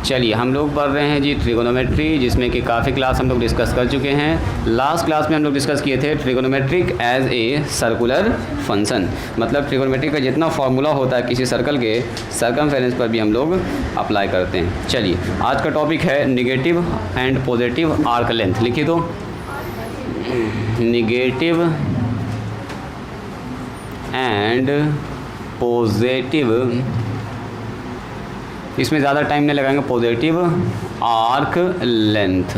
चलिए हम लोग पढ़ रहे हैं जी ट्रिगोनोमेट्री, जिसमें कि काफ़ी क्लास हम लोग डिस्कस कर चुके हैं। लास्ट क्लास में हम लोग डिस्कस किए थे trigonometric as a circular function, मतलब ट्रिगोनोमेट्री का जितना फार्मूला होता है किसी सर्कल के सर्कमफेरेंस पर भी हम लोग अप्लाई करते हैं। चलिए आज का टॉपिक है negative and positive arc length. लिखिए तो निगेटिव एंड पॉजिटिव, इसमें ज़्यादा टाइम नहीं लगाएंगे, पॉजिटिव आर्क लेंथ।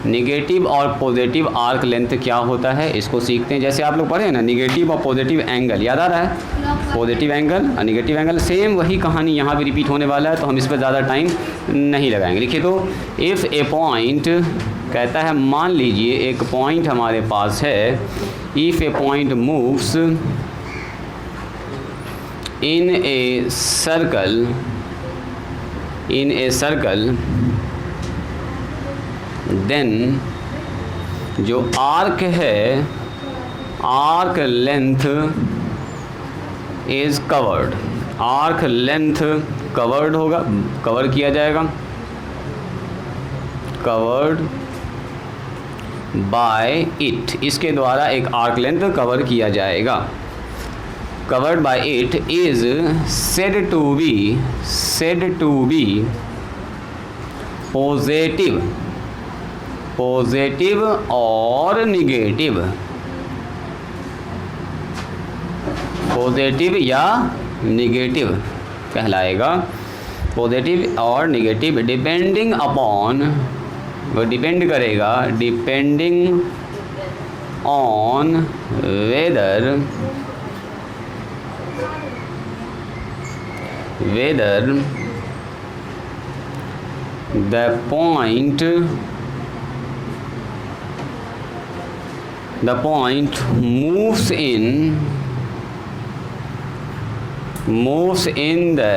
निगेटिव और पॉजिटिव आर्क लेंथ क्या होता है इसको सीखते हैं। जैसे आप लोग पढ़े हैं ना निगेटिव और पॉजिटिव एंगल, याद आ रहा है? पॉजिटिव एंगल और निगेटिव एंगल सेम वही कहानी यहाँ भी रिपीट होने वाला है, तो हम इस पर ज़्यादा टाइम नहीं लगाएंगे। लिखिए तो इफ़ ए पॉइंट, कहता है मान लीजिए एक पॉइंट हमारे पास है, if a point moves in a circle then जो आर्क है, arc length is covered, arc length covered होगा, कवर किया जाएगा, कवर्ड बाय इट, इसके द्वारा एक आर्क लेंथ कवर किया जाएगा। covered by it is said to be positive, positive और negative, पॉजिटिव या निगेटिव कहलाएगा, पॉजिटिव और निगेटिव डिपेंडिंग अपॉन, वो डिपेंड करेगा, depending on whether the point moves in the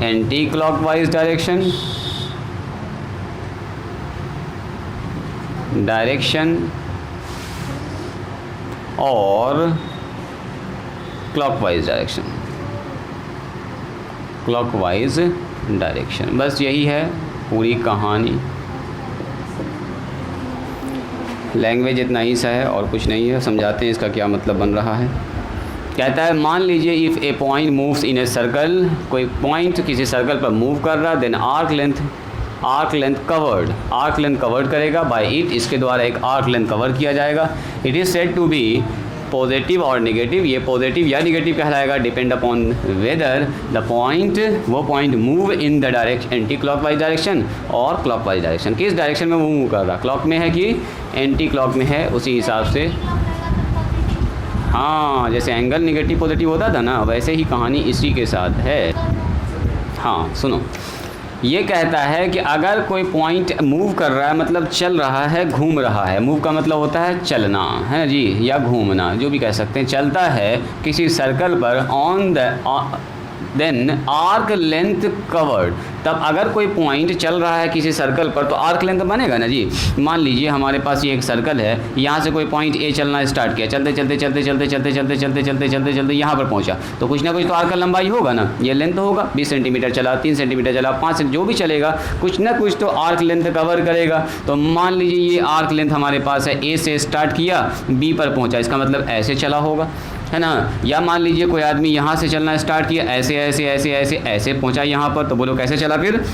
anti-clockwise direction or clockwise direction. बस यही है पूरी कहानी। लैंग्वेज इतना ही सा है और कुछ नहीं है। समझाते हैं इसका क्या मतलब बन रहा है। कहता है मान लीजिए if a point moves in a circle, कोई पॉइंट किसी सर्कल पर मूव कर रहा, देन आर्क लेंथ कवर्ड करेगा बाय इट, इसके द्वारा एक आर्क लेंथ कवर किया जाएगा। It is said to be positive और निगेटिव, ये पॉजिटिव या निगेटिव कहलाएगा, depend upon whether the point, वो point move in the direction anti clockwise direction और क्लॉकवाइज डायरेक्शन। किस डायरेक्शन में वो मूव कर रहा, क्लॉक में है कि एंटी क्लॉक में है, उसी हिसाब से। हाँ, जैसे एंगल निगेटिव पॉजिटिव होता था ना, वैसे ही कहानी इसी के साथ है। हाँ सुनो, ये कहता है कि अगर कोई पॉइंट मूव कर रहा है, मतलब चल रहा है, घूम रहा है, मूव का मतलब होता है चलना है जी, या घूमना, जो भी कह सकते हैं, चलता है किसी सर्कल पर on the then arc length covered, तब अगर कोई पॉइंट चल रहा है किसी सर्कल पर तो आर्क लेंथ बनेगा ना जी। मान लीजिए हमारे पास ये एक सर्कल है, यहाँ से कोई पॉइंट ए चलना स्टार्ट किया, चलते यहाँ पर पहुँचा, तो कुछ ना कुछ तो आर्क का लंबाई होगा ना, ये लेंथ होगा। 20 सेंटीमीटर चला, 3 सेंटीमीटर चला, 5 जो भी चलेगा, कुछ ना कुछ तो आर्क लेंथ कवर करेगा। तो मान लीजिए ये आर्क लेंथ हमारे पास है, ए से स्टार्ट किया, बी पर पहुँचा, इसका मतलब ऐसे चला होगा, है ना। या मान लीजिए कोई आदमी यहाँ से चलना स्टार्ट किया, ऐसे पहुँचा यहाँ पर, तो बोलो कैसे चला, फिर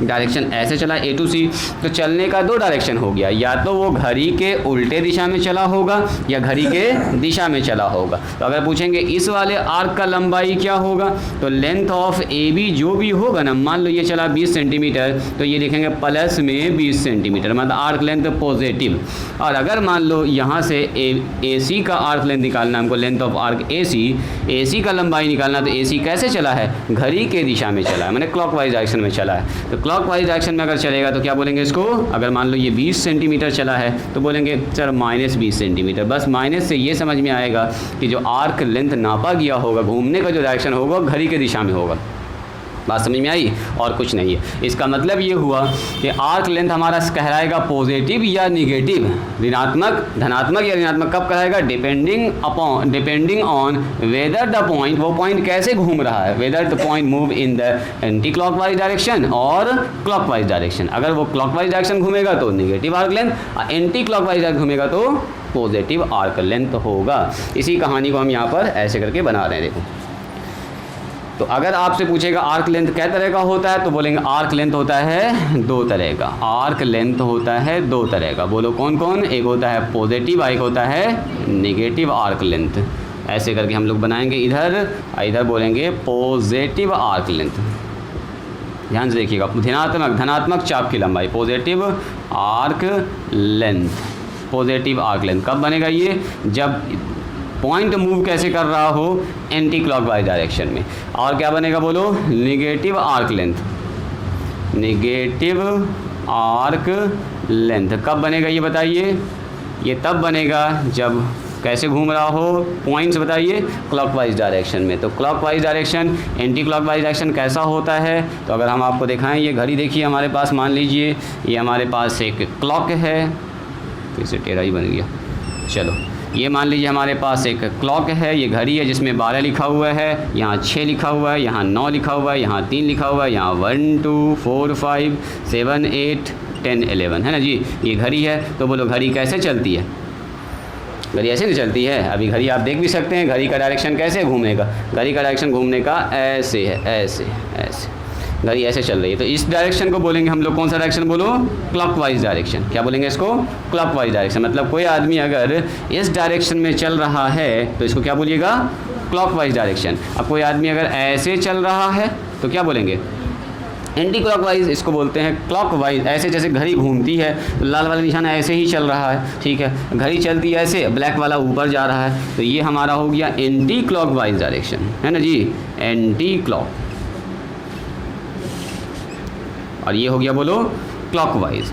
डायरेक्शन ऐसे चला, ए टू सी। तो चलने का 2 डायरेक्शन हो गया, या तो वो घड़ी के उल्टे दिशा में चला होगा या घड़ी के दिशा में चला होगा। तो अगर पूछेंगे इस वाले आर्क का लंबाई क्या होगा, तो लेंथ ऑफ ए बी जो भी होगा ना, मान लो ये चला 20 सेंटीमीटर, तो ये लिखेंगे प्लस में 20 सेंटीमीटर, मतलब आर्क लेंथ पॉजिटिव। और अगर मान लो यहाँ से ए सी का आर्क लेंथ निकालना, हमको लेंथ ऑफ आर्क ए सी का लंबाई निकालना, तो ए सी कैसे चला है, घड़ी के दिशा में चला है, मैंने क्लॉकवाइज डायरेक्शन में चला है। तो क्लॉकवाइज डायरेक्शन में अगर चलेगा तो क्या बोलेंगे इसको, अगर मान लो ये 20 सेंटीमीटर चला है तो बोलेंगे सर -20 सेंटीमीटर। बस माइनस से ये समझ में आएगा कि जो आर्क लेंथ नापा गया होगा, घूमने का जो डायरेक्शन होगा घड़ी के दिशा में होगा। बात समझ में आई? और कुछ नहीं है। इसका मतलब ये हुआ कि आर्क लेंथ हमारा कहलाएगा पॉजिटिव या निगेटिव, ऋणात्मक, धनात्मक या ऋणात्मक कब कहलाएगा? Depending on whether the point, वो पॉइंट कैसे घूम रहा है, weather the point move in the anti clockwise direction और क्लॉकवाइज डायरेक्शन। अगर वो क्लॉकवाइज डायरेक्शन घूमेगा तो negative arc length, anti clockwise direction घूमेगा तो पॉजिटिव आर्क लेंथ होगा। इसी कहानी को हम यहाँ पर ऐसे करके बना रहे हैं। देखो, तो अगर आपसे पूछेगा आर्क लेंथ कै तरह का होता है, तो बोलेंगे आर्क लेंथ होता है दो तरह का। आर्क लेंथ होता है दो तरह का। बोलो कौन कौन? एक होता है पॉजिटिव, एक होता है निगेटिव आर्क लेंथ। ऐसे करके हम लोग बनाएंगे। इधर बोलेंगे पॉजिटिव आर्क लेंथ। ध्यान से देखिएगा, धनात्मक चाप की लंबाई, positive arc length. Positive arc length कब बनेगा ये? जब पॉइंट मूव कैसे कर रहा हो? एंटी क्लॉकवाइज डायरेक्शन में। और क्या बनेगा बोलो? Negative arc length. Negative arc length कब बनेगा ये बताइए? ये तब बनेगा जब कैसे घूम रहा हो? पॉइंट्स बताइए, क्लॉकवाइज डायरेक्शन में। तो clockwise direction, anti clockwise direction कैसा होता है? तो अगर हम आपको दिखाएं, ये घड़ी देखिए हमारे पास, मान लीजिए ये हमारे पास एक क्लॉक है, फिर से टेढ़ा ही बन गया, चलो ये मान लीजिए हमारे पास एक क्लॉक है, ये घड़ी है जिसमें 12 लिखा हुआ है, यहाँ 6 लिखा हुआ है, यहाँ 9 लिखा हुआ है, यहाँ 3 लिखा हुआ है, यहाँ 1 2 4 5 7 8 10 11 है ना जी। ये घड़ी है। तो बोलो घड़ी कैसे चलती है? घड़ी ऐसे नहीं चलती है। अभी घड़ी आप देख भी सकते हैं, घड़ी का डायरेक्शन कैसे घूमने का? घड़ी का डायरेक्शन घूमने का ऐसे है, ऐसे ऐसे घड़ी ऐसे चल रही है। तो इस डायरेक्शन को बोलेंगे हम लोग, कौन सा डायरेक्शन बोलो? Clockwise direction. क्या बोलेंगे इसको? Clockwise direction. मतलब कोई आदमी अगर इस डायरेक्शन में चल रहा है तो इसको क्या बोलिएगा? Clockwise direction. अब कोई आदमी अगर ऐसे चल रहा है तो क्या बोलेंगे? Anti clockwise. इसको बोलते हैं क्लॉकवाइज। ऐसे जैसे घड़ी घूमती है तो लाल वाला निशान ऐसे ही चल रहा है, ठीक है। घड़ी चलती है ऐसे, ब्लैक वाला ऊपर जा रहा है, तो ये हमारा हो गया एंटी क्लॉकवाइज डायरेक्शन, है ना जी, एंटी क्लॉक। और ये हो गया बोलो क्लॉकवाइज।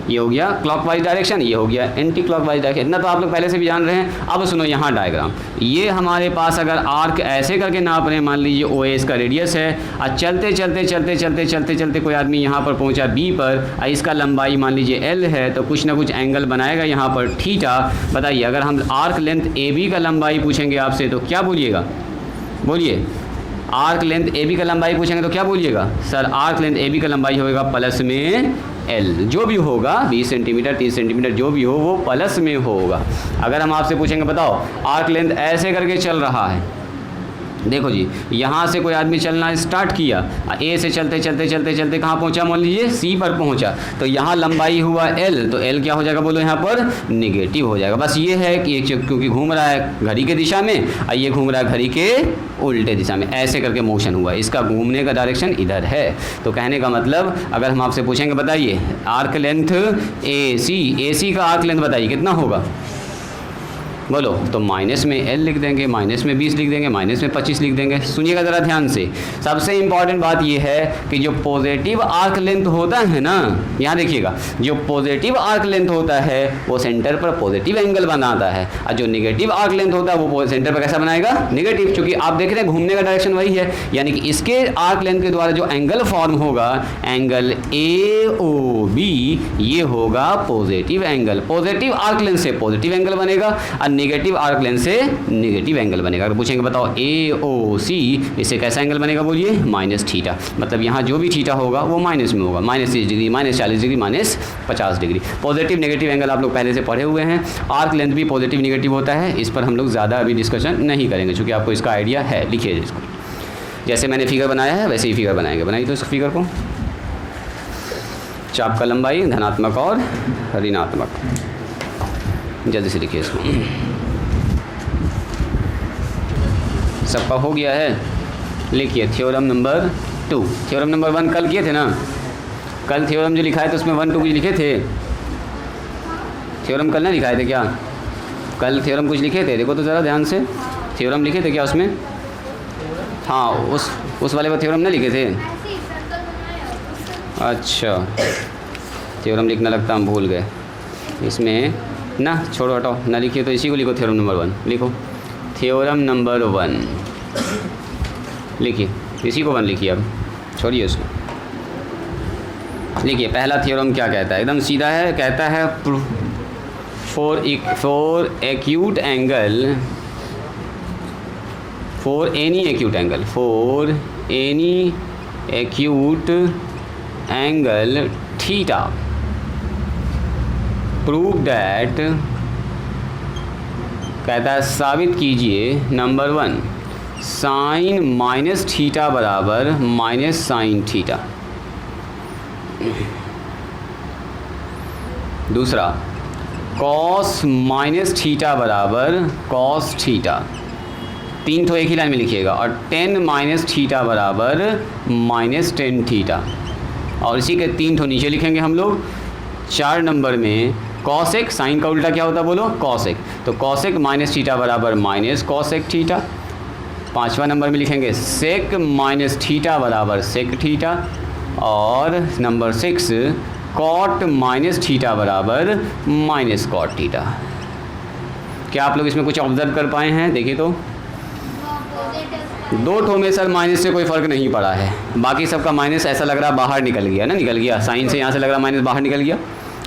ये हो गया क्लॉकवाइज डायरेक्शन, ये हो गया एंटी क्लॉकवाइज डायरेक्शन। इतना तो आप लोग पहले से भी जान रहे हैं। अब सुनो यहाँ डायग्राम, ये हमारे पास अगर आर्क ऐसे करके नाप रहे हैं, मान लीजिए ओ इसका रेडियस है, और चलते चलते चलते चलते चलते चलते कोई आदमी यहाँ पर पहुँचा बी पर, और इसका लंबाई मान लीजिए एल है, तो कुछ ना कुछ एंगल बनाएगा यहाँ पर थीटा। बताइए अगर हम आर्क लेंथ ए बी का लंबाई पूछेंगे आपसे तो क्या बोलिएगा? बोलिए, आर्क लेंथ ए बी का लंबाई पूछेंगे तो क्या बोलिएगा? Sir arc length A B का लंबाई होगा प्लस में एल, जो भी होगा 20 सेंटीमीटर 30 सेंटीमीटर जो भी हो वो प्लस में होगा। अगर हम आपसे पूछेंगे बताओ आर्क लेंथ ऐसे करके चल रहा है, देखो जी यहाँ से कोई आदमी चलना स्टार्ट किया, ए से चलते चलते चलते चलते कहाँ पहुँचा? मान लीजिए सी पर पहुँचा, तो यहाँ लंबाई हुआ एल, तो एल क्या हो जाएगा बोलो? यहाँ पर निगेटिव हो जाएगा। बस ये है कि क्योंकि घूम रहा है घड़ी के दिशा में और ये घूम रहा है घड़ी के उल्टे दिशा में, ऐसे करके मोशन हुआ, इसका घूमने का डायरेक्शन इधर है। तो कहने का मतलब अगर हम आपसे पूछेंगे बताइए आर्क लेंथ ए सी का आर्क लेंथ बताइए कितना होगा? बोलो, तो माइनस में एल लिख देंगे, माइनस में 20 लिख देंगे, माइनस में 25 लिख देंगे। सुनिएगा ज़रा ध्यान से, सबसे इम्पॉर्टेंट बात यह है कि जो पॉजिटिव आर्क लेंथ होता है ना, यहाँ देखिएगा, जो पॉजिटिव आर्क लेंथ होता है वो सेंटर पर पॉजिटिव एंगल बनाता है, और जो निगेटिव आर्क लेंथ होता है वो सेंटर पर कैसा बनाएगा? निगेटिव। क्योंकि आप देख रहे हैं घूमने का डायरेक्शन वही है, यानी कि इसके आर्क लेंथ के द्वारा जो एंगल फॉर्म होगा, एंगल ए ओ बी, ये होगा positive angle. Positive arc length से पॉजिटिव एंगल बनेगा और निगेटिव आर्क लेंथ से निगेटिव एंगल बनेगा। अगर पूछेंगे बताओ ए ओ सी, इससे कैसा एंगल बनेगा? बोलिए माइनस थीटा। मतलब यहाँ जो भी थीटा होगा वो माइनस में होगा, minus 30 degree, minus 40 degree, minus 50 degree. Positive negative angle आप लोग पहले से पढ़े हुए हैं। आर्क लेंथ भी पॉजिटिव निगेटिव होता है, इस पर हम लोग ज़्यादा अभी डिस्कशन नहीं करेंगे क्योंकि आपको इसका आइडिया है। लिखिए इसको, जैसे मैंने फिगर बनाया है वैसे ही फिगर बनाएंगे। बनाइए तो इस फिगर को, चाप का लंबाई धनात्मक और ऋणात्मक, जल्दी से लिखिए इसको। सबका हो गया है? लिखिए थ्योरम नंबर 2। थ्योरम नंबर 1 कल किए थे ना? कल थ्योरम जो लिखा है तो उसमें 1 2 कुछ लिखे थे? थ्योरम कल ना लिखाए थे क्या? कल थ्योरम कुछ लिखे थे? देखो तो ज़रा ध्यान से, थ्योरम लिखे थे क्या उसमें? हाँ, उस वाले पर थ्योरम ना लिखे थे? अच्छा, थ्योरम लिखना लगता हम भूल गए। इसमें ना छोड़ो हटाओ, ना लिखिए तो इसी को लिखो, थ्योरम नंबर 1 लिखो। थ्योरम नंबर 1 लिखिए, इसी को 1 लिखिए, अब छोड़िए उसको। लिखिए पहला थ्योरम क्या कहता है, एकदम सीधा है, कहता है for acute angle, for any acute angle theta prove that, कहता है साबित कीजिए नंबर 1 साइन माइनस थीटा बराबर माइनस साइन थीटा। दूसरा कॉस माइनस थीटा बराबर कॉस थीटा, 3 तो एक ही लाइन में लिखिएगा, और टेन माइनस थीटा बराबर माइनस टेन थीटा, और इसी के 3 तो नीचे लिखेंगे हम लोग। 4 नंबर में कॉसेक, साइन का उल्टा क्या होता है बोलो, कॉसेक, तो कॉसेक माइनस थीटा बराबर माइनस कॉसेक थीटा। 5वां नंबर में लिखेंगे सेक माइनस थीटा बराबर सेक थीटा, और नंबर 6 कॉट माइनस थीटा बराबर माइनस कॉट थीटा। क्या आप लोग इसमें कुछ ऑब्जर्व कर पाए हैं? देखिए तो 2 ठो में सर माइनस से कोई फ़र्क नहीं पड़ा है, बाकी सबका माइनस ऐसा लग रहा बाहर निकल गया ना, निकल गया। साइन से यहाँ से लग रहा माइनस बाहर निकल गया,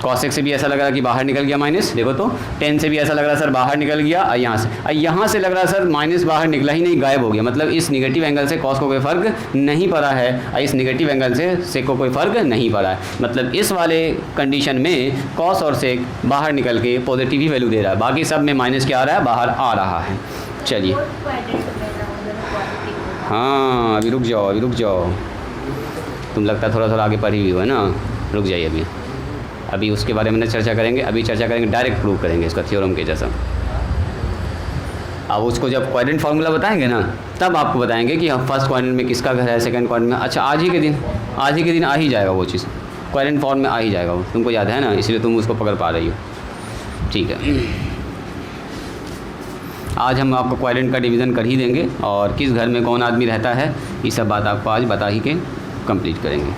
कॉसेक से भी ऐसा लग रहा कि बाहर निकल गया माइनस, देखो तो टेन से भी ऐसा लग रहा सर बाहर निकल गया, और यहाँ से लग रहा सर माइनस बाहर निकला ही नहीं, गायब हो गया। मतलब इस निगेटिव एंगल से कॉस को कोई फ़र्क नहीं पड़ा है, और इस निगेटिव एंगल से सेक को कोई फ़र्क नहीं पड़ा है। मतलब इस वाले कंडीशन में कॉस और सेक बाहर निकल के पॉजिटिव ही वैल्यू दे रहा है, बाकी सब में माइनस क्या आ रहा है, बाहर आ रहा है। चलिए हाँ अभी रुक जाओ, तुम लगता है थोड़ा आगे पढ़ी हुई हो है ना, रुक जाइए अभी उसके बारे में चर्चा करेंगे। अभी चर्चा करेंगे, डायरेक्ट प्रूव करेंगे इसका थ्योरम के जैसा। अब उसको जब क्वाड्रेंट फार्मूला बताएंगे ना, तब आपको बताएंगे कि फर्स्ट क्वाड्रेंट में किसका घर है, सेकंड क्वाड्रेंट में। अच्छा आज ही के दिन आ ही जाएगा वो चीज़, क्वाड्रेंट फॉर्म में आ ही जाएगा वो, तुमको याद है ना, इसलिए तुम उसको पकड़ पा रही हो। ठीक है, आज हम आपको क्वाड्रेंट का डिवीज़न कर ही देंगे, और किस घर में कौन आदमी रहता है ये सब बात आपको आज बता ही के कंप्लीट करेंगे।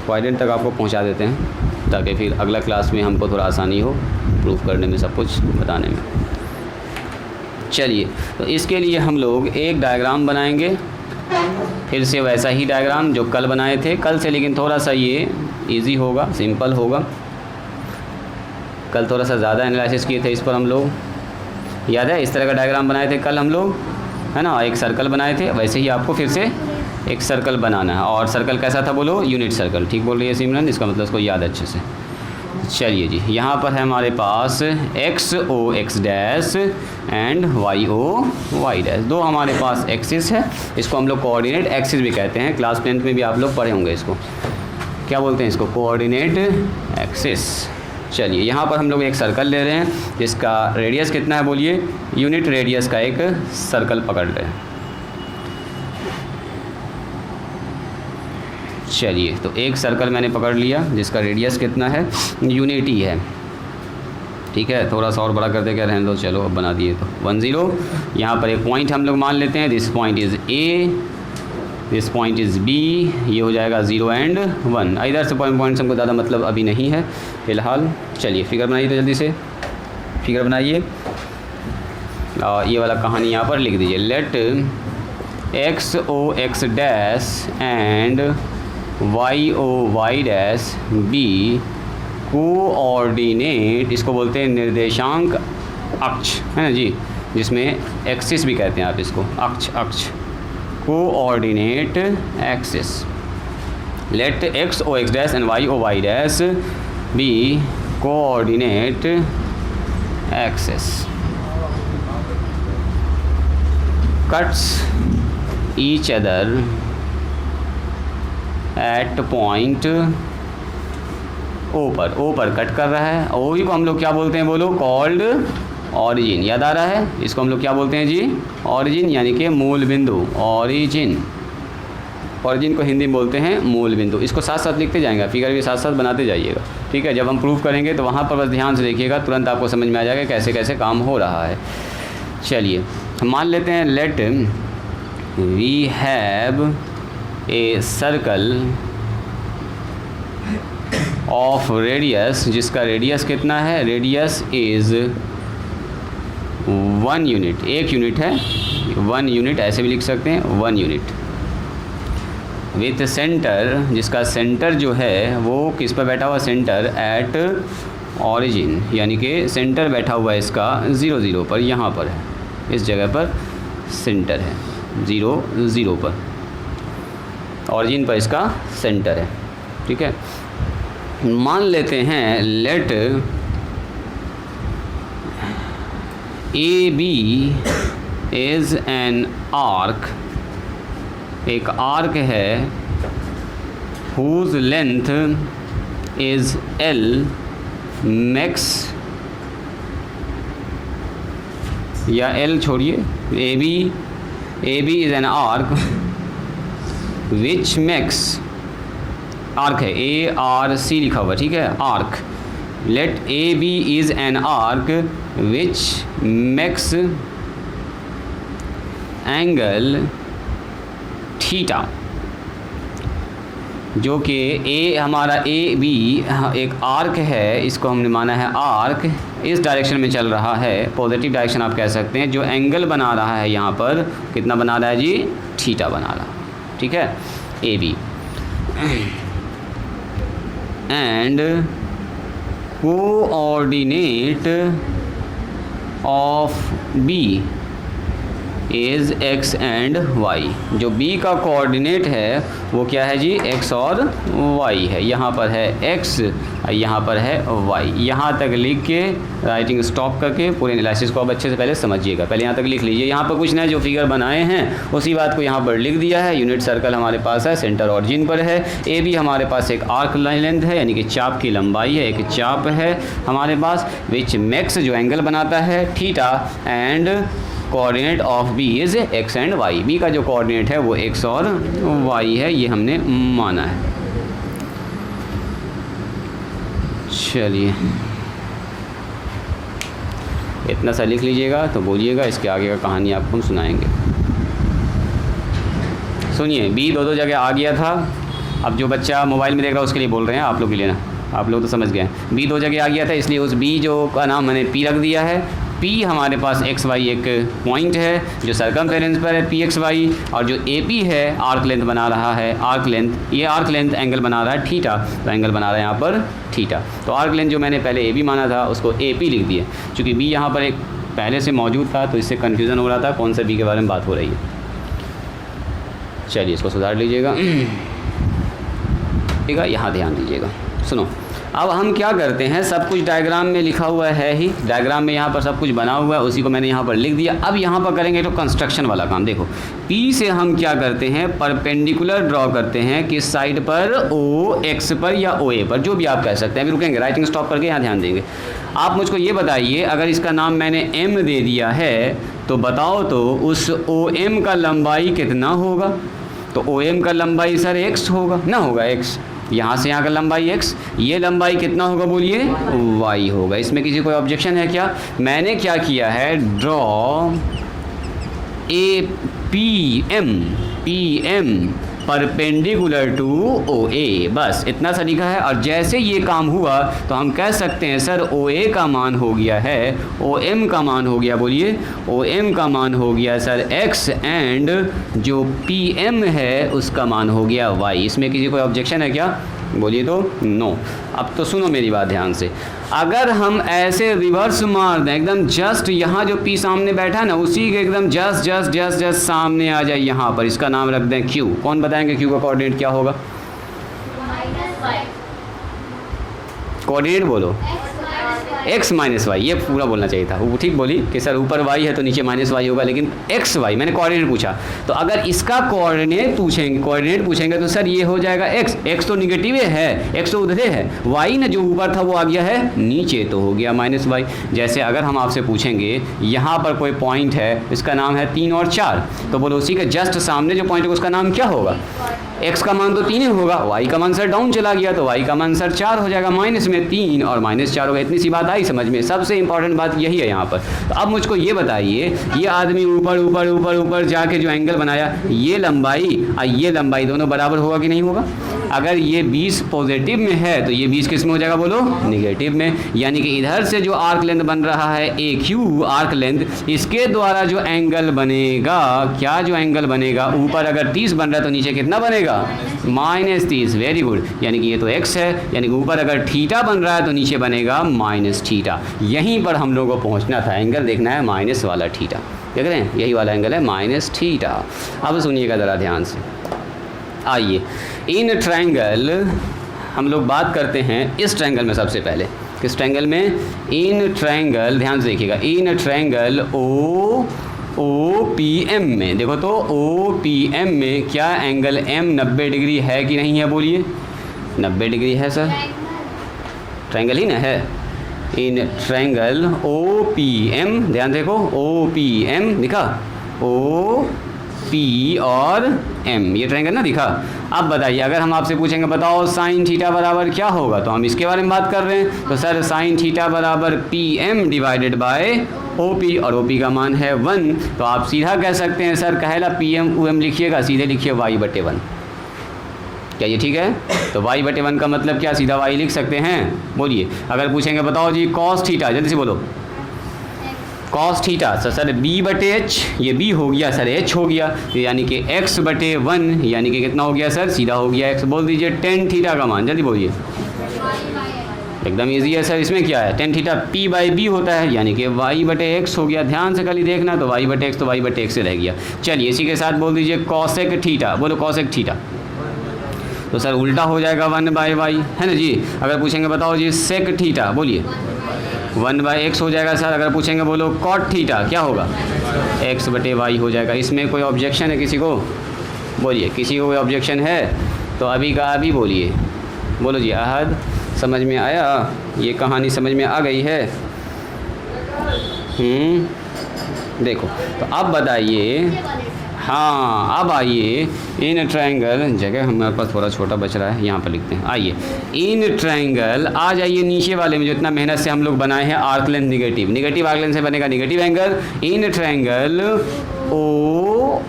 क्वाड्रेंट तक आपको पहुंचा देते हैं, ताकि फिर अगला क्लास में हमको थोड़ा आसानी हो प्रूफ करने में, सब कुछ बताने में। चलिए, तो इसके लिए हम लोग एक डायग्राम बनाएंगे, फिर से वैसा ही डायग्राम जो कल बनाए थे, कल से लेकिन थोड़ा सा ये इजी होगा, सिंपल होगा। कल थोड़ा सा ज़्यादा एनालिसिस किए थे इस पर हम लोग, याद है? इस तरह का डायग्राम बनाए थे कल हम लोग, है ना, एक सर्कल बनाए थे। वैसे ही आपको फिर से एक सर्कल बनाना है, और सर्कल कैसा था बोलो, यूनिट सर्कल। ठीक बोल रही है सिमरन, इसका मतलब इसको याद अच्छे से। चलिए जी, यहाँ पर है हमारे पास X O X dash and Y O Y dash, दो हमारे पास एक्सिस है। इसको हम लोग कोऑर्डिनेट एक्सिस भी कहते हैं, क्लास 10th में भी आप लोग पढ़े होंगे इसको। क्या बोलते हैं इसको? Coordinate axis. चलिए, यहाँ पर हम लोग एक सर्कल ले रहे हैं, जिसका रेडियस कितना है बोलिए, यूनिट रेडियस का एक सर्कल पकड़ रहे हैं। चलिए, तो एक सर्कल मैंने पकड़ लिया जिसका रेडियस कितना है, यूनिट ही है। ठीक है, थोड़ा सा और बड़ा कर दे, क्या रहने दो, चलो अब बना दिए तो 10। यहाँ पर एक पॉइंट हम लोग मान लेते हैं, this point is A, this point is B, ये हो जाएगा 0 एंड 1। इधर से पॉइंट्स हमको ज़्यादा मतलब अभी नहीं है फ़िलहाल। चलिए फिगर बनाइए, तो जल्दी से फिगर बनाइए, और ये वाला कहानी यहाँ पर लिख दीजिए। Let X O X dash and Y O Y dash be coordinate, इसको बोलते हैं निर्देशांक अक्ष, है ना जी, जिसमें एक्सिस भी कहते हैं आप इसको, अक्ष coordinate axis. Let X O X dash and Y O Y dash be coordinate axis cuts each other at point O पर, O पर कट कर रहा है। O को हम लोग क्या बोलते हैं बोलो, कॉल्ड ऑरिजिन। याद आ रहा है? इसको हम लोग क्या बोलते हैं जी, ऑरिजिन, यानी कि मूल बिंदु, ऑरिजिन। ऑरिजिन को हिंदी में बोलते हैं मूल बिंदु। इसको साथ साथ लिखते जाएंगे, फिगर भी साथ साथ बनाते जाइएगा। ठीक है, जब हम प्रूफ करेंगे तो वहाँ पर बस ध्यान से देखिएगा, तुरंत आपको समझ में आ जाएगा कैसे कैसे काम हो रहा है। चलिए, हम मान लेते हैं let we have a circle of radius, जिसका रेडियस कितना है, रेडियस इज़ 1 यूनिट, 1 यूनिट है, 1 यूनिट ऐसे भी लिख सकते हैं, 1 यूनिट विथ सेंटर, जिसका सेंटर जो है वो किस पर बैठा हुआ, सेंटर एट ऑरिजिन, यानी कि सेंटर बैठा हुआ है इसका 0 0 पर, यहाँ पर है, इस जगह पर सेंटर है 0 0 पर, ऑरिजिन पर इसका सेंटर है। ठीक है, मान लेते हैं let A B is an arc, एक आर्क है whose length is L makes, या एल छोड़िए, A B is an arc which makes, arc है ARC लिखा हुआ, ठीक है, arc, let AB is an arc which makes angle theta, जो कि हमारा AB एक आर्क है, इसको हमने माना है आर्क, इस डायरेक्शन में चल रहा है, पॉजिटिव डायरेक्शन आप कह सकते हैं, जो एंगल बना रहा है यहाँ पर कितना बना रहा है जी, थीटा बना रहा है। ठीक है, AB and coordinate of B is x and y, जो B का कोऑर्डिनेट है वो क्या है जी, x और y है, यहाँ पर है x और यहाँ पर है y। यहाँ तक लिख के राइटिंग स्टॉप करके पूरे एनालिसिस को आप अच्छे से पहले समझिएगा, पहले यहाँ तक लिख लीजिए। यहाँ पर कुछ ना, जो फिगर बनाए हैं उसी बात को यहाँ पर लिख दिया है। यूनिट सर्कल हमारे पास है, सेंटर ऑरिजिन पर है, ए बी हमारे पास एक आर्क लेंथ है, यानी कि चाप की लंबाई है, एक चाप है हमारे पास, विच मैक्स जो एंगल बनाता है theta, and coordinate of B is X and Y, B का जो कोऑर्डिनेट है वो एक्स और वाई है, ये हमने माना है। चलिए इतना सा लिख लीजिएगा तो बोलिएगा, इसके आगे का कहानी आपको हम सुनाएंगे। सुनिए, बी दो जगह आ गया था, अब जो बच्चा मोबाइल में देख रहा है उसके लिए बोल रहे हैं, आप लोग के लिए ना, आप लोग तो समझ गए। बी 2 जगह आ गया था, इसलिए उस बी जो का नाम मैंने पी रख दिया है। पी हमारे पास एक्स वाई एक पॉइंट है जो सरकमफेरेंस पर है, पी एक्स वाई, और जो ए पी है आर्क लेंथ बना रहा है, आर्क लेंथ, ये आर्क लेंथ एंगल बना रहा है थीटा, तो एंगल बना रहा है यहाँ पर थीटा। तो आर्क लेंथ जो मैंने पहले ए बी माना था उसको ए पी लिख दिए, चूँकि बी यहाँ पर एक पहले से मौजूद था तो इससे कन्फ्यूज़न हो रहा था कौन सा बी के बारे में बात हो रही है। चलिए इसको सुधार लीजिएगा, ठीक है, यहाँ ध्यान दीजिएगा। सुनो, अब हम क्या करते हैं, सब कुछ डायग्राम में लिखा हुआ है ही, डायग्राम में यहाँ पर सब कुछ बना हुआ है, उसी को मैंने यहाँ पर लिख दिया। अब यहाँ पर करेंगे तो कंस्ट्रक्शन वाला काम। देखो, P से हम क्या करते हैं, परपेंडिकुलर ड्रॉ करते हैं, किस साइड पर, O X पर या OA पर, जो भी आप कह सकते हैं। अभी रुकेंगे, राइटिंग स्टॉप करके यहाँ ध्यान देंगे। आप मुझको ये बताइए, अगर इसका नाम मैंने M दे दिया है तो बताओ तो उस OM का लंबाई कितना होगा। तो OM का लंबाई सर x होगा ना, होगा x, यहाँ से यहाँ का लंबाई x, ये लंबाई कितना होगा बोलिए, y होगा। इसमें किसी कोई ऑब्जेक्शन है क्या? मैंने क्या किया है, draw a P M perpendicular to OA, बस इतना सा लिखा है। और जैसे ये काम हुआ तो हम कह सकते हैं सर OA का मान हो गया है, OM का मान हो गया, बोलिए OM का मान हो गया सर x, एंड जो PM है उसका मान हो गया y। इसमें किसी कोई ऑब्जेक्शन है क्या, बोलिए तो नो। अब तो सुनो मेरी बात ध्यान से, अगर हम ऐसे रिवर्स मार दें एकदम जस्ट यहाँ जो P सामने बैठा है ना, उसी के एकदम जस्ट सामने आ जाए यहाँ पर, इसका नाम रख दें Q। कौन बताएंगे Q का कोऑर्डिनेट क्या होगा? कोऑर्डिनेट बोलो, x माइनस वाई, ये पूरा बोलना चाहिए था। वो ठीक बोली कि सर ऊपर y है तो नीचे माइनस वाई होगा, लेकिन x y, मैंने कोऑर्डिनेट पूछा। तो अगर इसका कोऑर्डिनेट पूछेंगे तो सर ये हो जाएगा x तो निगेटिव है, x तो उधरे है, y ना जो ऊपर था वो आ गया है नीचे, तो हो गया माइनस वाई। जैसे अगर हम आपसे पूछेंगे यहाँ पर कोई पॉइंट है, इसका नाम है 3 और 4, तो बोलो उसी के जस्ट सामने जो पॉइंट है उसका नाम क्या होगा? x का मान तो 3 होगा, y का मान सर डाउन चला गया तो y का मान सर 4 हो जाएगा, माइनस में 3 और माइनस 4 होगा। इतनी सी बात आई समझ में? सबसे इंपॉर्टेंट बात यही है यहाँ पर। तो अब मुझको ये बताइए, ये आदमी ऊपर जाके जो एंगल बनाया, ये लंबाई और ये लंबाई दोनों बराबर होगा कि नहीं होगा? अगर ये 20 पॉजिटिव में है तो ये 20 किस में हो जाएगा बोलो, निगेटिव में। यानी कि इधर से जो आर्क लेंथ बन रहा है ए क्यू आर्क लेंथ, इसके द्वारा जो एंगल बनेगा, क्या जो एंगल बनेगा, ऊपर अगर 30 बन रहा है तो नीचे कितना बनेगा, -30। Very good. यानी कि ये तो x है, यानी कि ऊपर अगर थीटा बन रहा है तो नीचे बनेगा -थीटा। यहीं पर हम लोगों को पहुंचना था, एंगल देखना है माइनस वाला थीटा, देख रहे हैं, यही वाला एंगल है -थीटा। अब सुनिएगा ज़रा ध्यान से। आइए, इन ट्रायंगल हम लोग बात करते हैं इस ट्रायंगल में सबसे पहले। किस ट्रायंगल में? इन ट्रायंगल, ध्यान से देखिएगा, in triangle O P M में। देखो तो ओ पी एम में क्या एंगल m 90 डिग्री है कि नहीं है, बोलिए। 90 डिग्री है सर, ट्रायंगल ही ना है। In triangle O P M, ध्यान देखो, ओ पी एम दिखा, ओ पी और एम, ये ट्रायंगल ना दिखा। अब बताइए, अगर हम आपसे पूछेंगे बताओ साइन थीटा बराबर क्या होगा, तो हम इसके बारे में बात कर रहे हैं। तो सर साइन थीटा बराबर P M divided by O P, और ओ पी का मान है 1। तो आप सीधा कह सकते हैं सर, कहेला पी एम ओ एम लिखिएगा, सीधे लिखिए y/1। क्या ये ठीक है? तो y/1 का मतलब क्या, सीधा y लिख सकते हैं, बोलिए। अगर पूछेंगे बताओ जी कॉस थीटा, जल्दी से बोलो, कॉस थीटा, सर b/h, ये b हो गया सर, h हो गया, तो यानी कि x/1, यानी कि कितना हो गया सर, सीधा हो गया x। बोल दीजिए टेन थीटा का मान, जल्दी बोलिए। एकदम इजी है सर, इसमें क्या है, टेन थीटा p/b होता है, यानी कि y/x हो गया। ध्यान से खाली देखना, तो y/x तो y/x से रह गया। चलिए इसी के साथ बोल दीजिए कॉसेक थीटा, बोलो कॉसेक थीटा, तो सर उल्टा हो जाएगा 1/y, है ना जी। अगर पूछेंगे बताओ जी सेक थीटा, बोलिए 1/x हो जाएगा सर। अगर पूछेंगे बोलो कॉट थीटा, क्या होगा, x/y हो जाएगा। इसमें कोई ऑब्जेक्शन है किसी को, बोलिए, किसी को कोई ऑब्जेक्शन है तो अभी का अभी बोलिए, बोलो जी। अहद, समझ में आया, ये कहानी समझ में आ गई है? देखो तो अब बताइए, हाँ अब आइए, इन ट्रायंगल, जगह हमारे पास थोड़ा छोटा बच रहा है, यहाँ पर लिखते हैं। आइए इन ट्रायंगल, आ जाइए नीचे वाले में जो इतना मेहनत से हम लोग बनाए हैं, arc length negative, negative arc length से बनेगा negative angle. In triangle O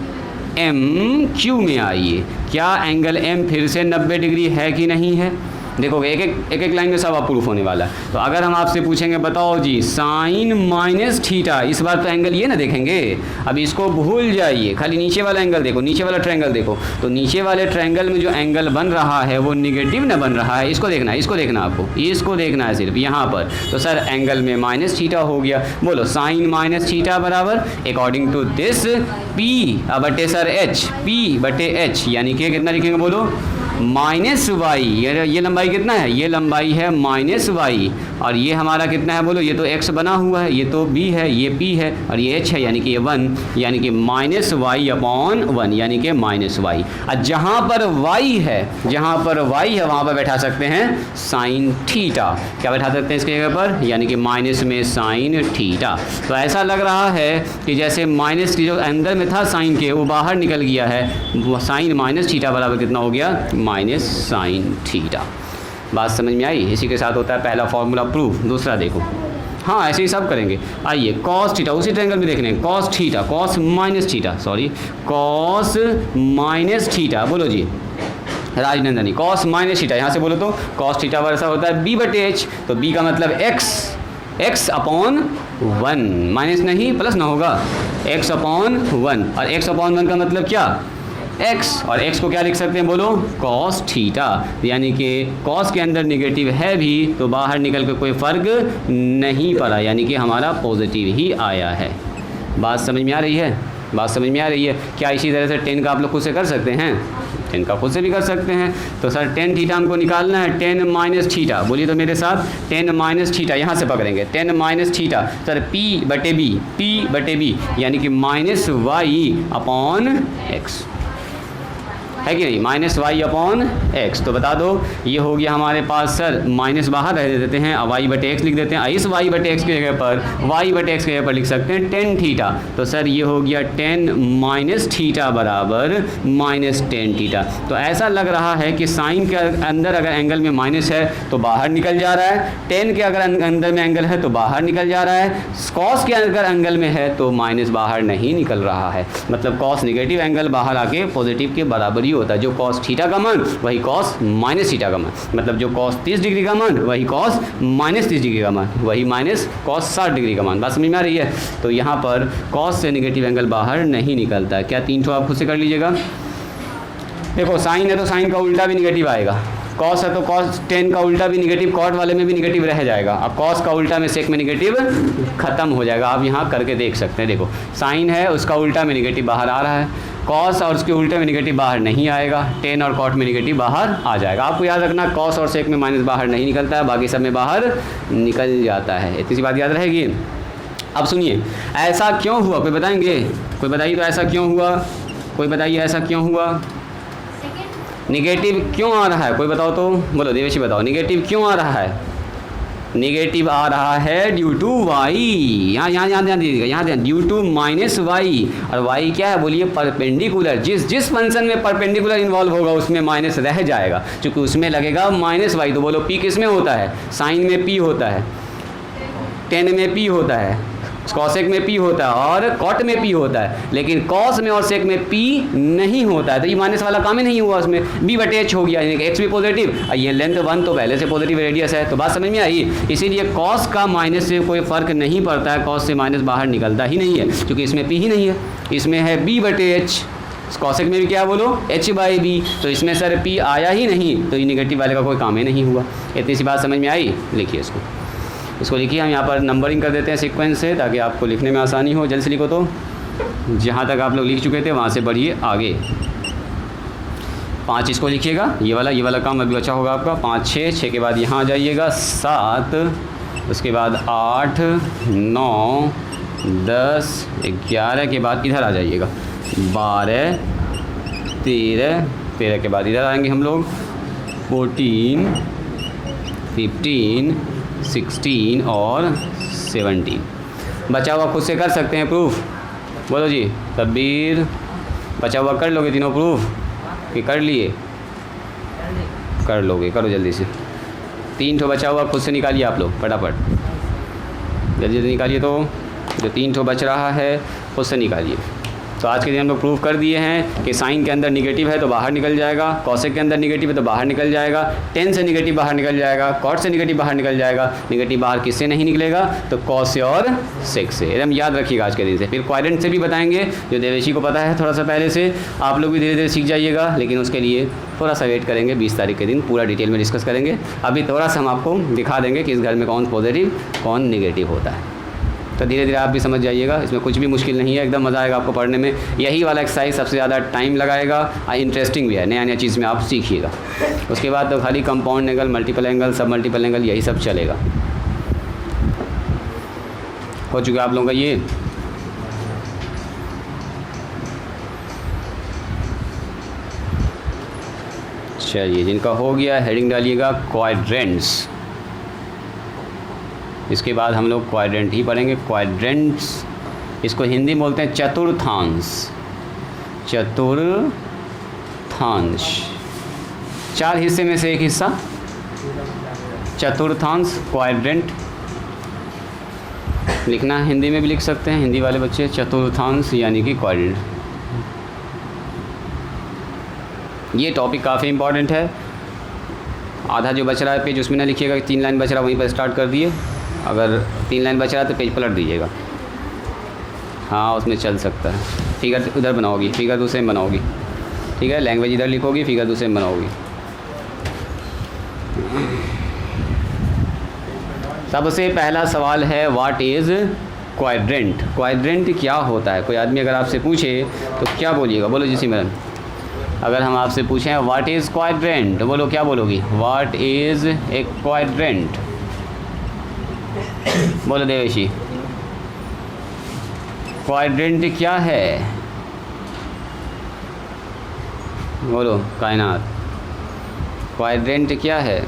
M Q में आइए, क्या एंगल m फिर से 90 डिग्री है कि नहीं है? देखोगे एक एक लाइन में सब प्रूफ होने वाला है। तो अगर हम आपसे पूछेंगे बताओ जी साइन -थीटा, इस बार तो एंगल ये ना देखेंगे, अब इसको भूल जाइए, खाली नीचे वाला एंगल देखो, नीचे वाला ट्रायंगल देखो। तो नीचे वाले ट्रायंगल में जो एंगल बन रहा है वो निगेटिव ना बन रहा है, इसको देखना है, इसको देखना आपको, इसको देखना है सिर्फ यहाँ पर। तो सर एंगल में -थीटा हो गया, बोलो साइन -थीटा बराबर according to this p/h, sir h, p/h, यानी कि कितना लिखेंगे बोलो, -y। ये लंबाई कितना है, ये लंबाई है -y, और ये हमारा कितना है बोलो, ये तो x बना हुआ है, ये तो b है, ये p है, और ये h है, यानी कि ये 1, यानी कि -y/1, यानी कि -y। और जहाँ पर y है, जहाँ पर y है वहाँ पर बैठा सकते हैं साइन थीटा, क्या बैठा सकते हैं इसके जगह पर, यानी कि माइनस में साइन थीटा। तो ऐसा लग रहा है कि जैसे माइनस की जो अंदर में था साइन के, वो बाहर निकल गया है, साइन -थीटा बराबर कितना हो गया, -sin थीटा। बात समझ में आई? इसी के साथ होता है पहला फॉर्मूला प्रूफ। दूसरा देखो, हाँ ऐसे ही सब करेंगे। आइए कॉस थीटा, उसी ट्रायंगल में देखने, कॉस थीटा, कॉस -थीटा, बोलो जी राजनंदनी, कॉस -थीटा, यहाँ से बोलो तो कॉस थीटा वर्षा होता है b/h, तो b का मतलब x/1, माइनस नहीं प्लस ना होगा, x/1, और x/1 का मतलब क्या, x, और x को क्या लिख सकते हैं बोलो, cos थीटा, यानी कि cos के अंदर निगेटिव है भी तो बाहर निकल के कोई फ़र्क नहीं पड़ा, यानी कि हमारा पॉजिटिव ही आया है। बात समझ में आ रही है? बात समझ में आ रही है? क्या इसी तरह से 10 का आप लोग खुद से कर सकते हैं? 10 का खुद से भी कर सकते हैं। तो सर tan थीटा हमको निकालना है, tan -थीटा, बोलिए तो मेरे साथ, tan -थीटा, यहाँ से पकड़ेंगे, tan -थीटा, सर p/b, यानी कि -y/x, है कि नहीं, -y/x। तो बता दो ये हो गया हमारे पास, सर माइनस बाहर रह देते हैं, y/x लिख देते हैं, इस y/x की जगह पर y/x की जगह पर लिख सकते हैं tan थीटा। तो सर ये हो गया tan -थीटा बराबर -tan थीटा। तो ऐसा लग रहा है कि साइन के अंदर अगर एंगल में माइनस है तो बाहर निकल जा रहा है, tan के अगर अंदर में एंगल है तो बाहर निकल जा रहा है, cos के अगर एंगल में है तो माइनस बाहर नहीं निकल रहा है, मतलब cos निगेटिव एंगल बाहर आके पॉजिटिव के बराबर ही होता है, जो कॉस थीटा का मान वही कॉस माइनस थीटा का मान, मतलब जो कॉस 30 डिग्री का मान वही कॉस माइनस 30 डिग्री का मान, वही माइनस कॉस 60 डिग्री का मान। बात समझ में आ रही है? तो यहाँ पर कॉस से नेगेटिव एंगल बाहर नहीं निकलता है। क्या 3 ठो आप खुद से कर लीजिएगा। देखो साइन है तो साइन का उल्टा भी निगेटिव आएगा, कॉस है तो कॉस टेन का उल्टा भी निगेटिव, कॉट वाले में भी निगेटिव रह जाएगा। अब कॉस का उल्टा में सेक में निगेटिव खत्म हो जाएगा। आप यहाँ करके देख सकते हैं। देखो साइन है उसका उल्टा में निगेटिव बाहर आ रहा है, कॉस और उसके उल्टे में निगेटिव बाहर नहीं आएगा, टेन और कॉट में निगेटिव बाहर आ जाएगा। आपको याद रखना कॉस और सेक में माइनस बाहर नहीं निकलता है, बाकी सब में बाहर निकल जाता है। इतनी सी बात याद रहेगी। अब सुनिए ऐसा क्यों हुआ, कोई बताएंगे? कोई बताइए तो ऐसा क्यों हुआ, कोई बताइए ऐसा क्यों हुआ, निगेटिव क्यों आ रहा है? कोई बताओ तो, बोलो देवेशी बताओ, निगेटिव क्यों आ रहा है? निगेटिव आ रहा है ड्यू टू वाई, यहाँ ध्यान दीजिएगा, यहाँ ध्यान, ड्यू टू माइनस वाई। और वाई क्या है बोलिए? परपेंडिकुलर। जिस फंक्शन में परपेंडिकुलर इन्वॉल्व होगा उसमें माइनस रह जाएगा, क्योंकि उसमें लगेगा माइनस वाई। तो बोलो पी किस में होता है? साइन में पी होता है, टेन में पी होता है, कॉसेक में पी होता है और कॉट में पी होता है, लेकिन कॉस में और सेक में पी नहीं होता है। तो ये माइनस वाला काम ही नहीं हुआ, उसमें बी बटे एच हो गया, यानी कि एक्स भी पॉजिटिव, ये लेंथ 1 तो पहले से पॉजिटिव रेडियस है। तो बात समझ में आई? इसीलिए कॉस का माइनस से कोई फ़र्क नहीं पड़ता है, कॉस से माइनस बाहर निकलता ही नहीं है, क्योंकि इसमें पी ही नहीं है, इसमें है बी बटे एच। कॉसेक में भी क्या बोलो? H by B. तो इसमें सर पी आया ही नहीं, तो ये निगेटिव वाले का कोई काम ही नहीं हुआ। इतनी सी बात समझ में आई? लिखिए इसको लिखिए। हम यहाँ पर नंबरिंग कर देते हैं सीक्वेंस से, ताकि आपको लिखने में आसानी हो। जल्द से लिखो, तो जहाँ तक आप लोग लिख चुके थे वहाँ से बढ़िए आगे। 5 इसको लिखिएगा, ये वाला काम अभी अच्छा होगा आपका। 5 6 के बाद यहाँ आ जाइएगा 7, उसके बाद 8 9 10 11 के बाद इधर आ जाइएगा 12 13 के बाद इधर आएंगे हम लोग 14 15 16 और 17। बचा हुआ खुद से कर सकते हैं प्रूफ, बोलो जी तब्बीर, बचा हुआ कर लोगे तीनों प्रूफ कि कर लिए? कर लोगे, करो जल्दी से। 3 ठो बचा हुआ खुद से निकालिए आप लोग फटाफट, जल्दी जल्दी निकालिए। तो जो 3 ठो बच रहा है खुद से निकालिए। तो आज के दिन हम लोग प्रूफ कर दिए हैं कि साइन के अंदर निगेटिव है तो बाहर निकल जाएगा, कॉसेक के अंदर निगेटिव है तो बाहर निकल जाएगा, टेन से निगेटिव बाहर निकल जाएगा, कॉट से निगेटिव बाहर निकल जाएगा। निगेटिव बाहर किससे नहीं निकलेगा? तो कॉस से और सेक से। एकदम याद रखिएगा आज के दिन से। फिर क्वाड्रेंट से भी बताएंगे, जो देवेशी को पता है थोड़ा सा पहले से, आप लोग भी धीरे धीरे सीख जाइएगा, लेकिन उसके लिए थोड़ा सा वेट करेंगे। 20 तारीख के दिन पूरा डिटेल में डिस्कस करेंगे। अभी थोड़ा सा हम आपको दिखा देंगे कि इस घर में कौन पॉजिटिव कौन निगेटिव होता है। तो धीरे धीरे आप भी समझ जाइएगा, इसमें कुछ भी मुश्किल नहीं है, एकदम मज़ा आएगा आपको पढ़ने में। यही वाला एक्सरसाइज सबसे ज़्यादा टाइम लगाएगा और इंटरेस्टिंग भी है, नया नया चीज़ में आप सीखिएगा। उसके बाद तो खाली कंपाउंड एंगल, मल्टीपल एंगल, सब मल्टीपल एंगल, यही सब चलेगा। हो चुका आप लोगों का ये। चलिए जिनका हो गया हेडिंग डालिएगा क्वाड्रेंट्स। इसके बाद हम लोग क्वाड्रेंट ही पढ़ेंगे। क्वाड्रेंट्स, इसको हिंदी में बोलते हैं चतुर्थांश। चतुर्थांश 4 हिस्से में से एक हिस्सा चतुर्थांश, क्वाड्रेंट लिखना। हिंदी में भी लिख सकते हैं हिंदी वाले बच्चे, चतुर्थांश यानी कि क्वाड्रेंट। ये टॉपिक काफ़ी इंपॉर्टेंट है। आधा जो बच रहा है पेज उसमें ना लिखिएगा, 3 लाइन बच रहा है वहीं पर स्टार्ट कर दिए। अगर 3 लाइन बच रहा है तो पेज पलट दीजिएगा। हाँ उसमें चल सकता है। फिगर उधर बनाओगी, फिगर दूसरे में बनाओगी, ठीक है। लैंग्वेज इधर लिखोगी, फिगर दूसरे में बनाओगी। सबसे पहला सवाल है व्हाट इज़ क्वाड्रेंट। क्वाड्रेंट क्या होता है? कोई आदमी अगर आपसे पूछे तो क्या बोलिएगा? बोलो जी सिमरन। अगर हम आपसे पूछें व्हाट इज़ क्वाड्रेंट, तो बोलो क्या बोलोगी? What is a quadrant. बोलो देवेशी, क्वाड्रेंट क्या है? बोलो कायनात, क्वाड्रेंट क्या है?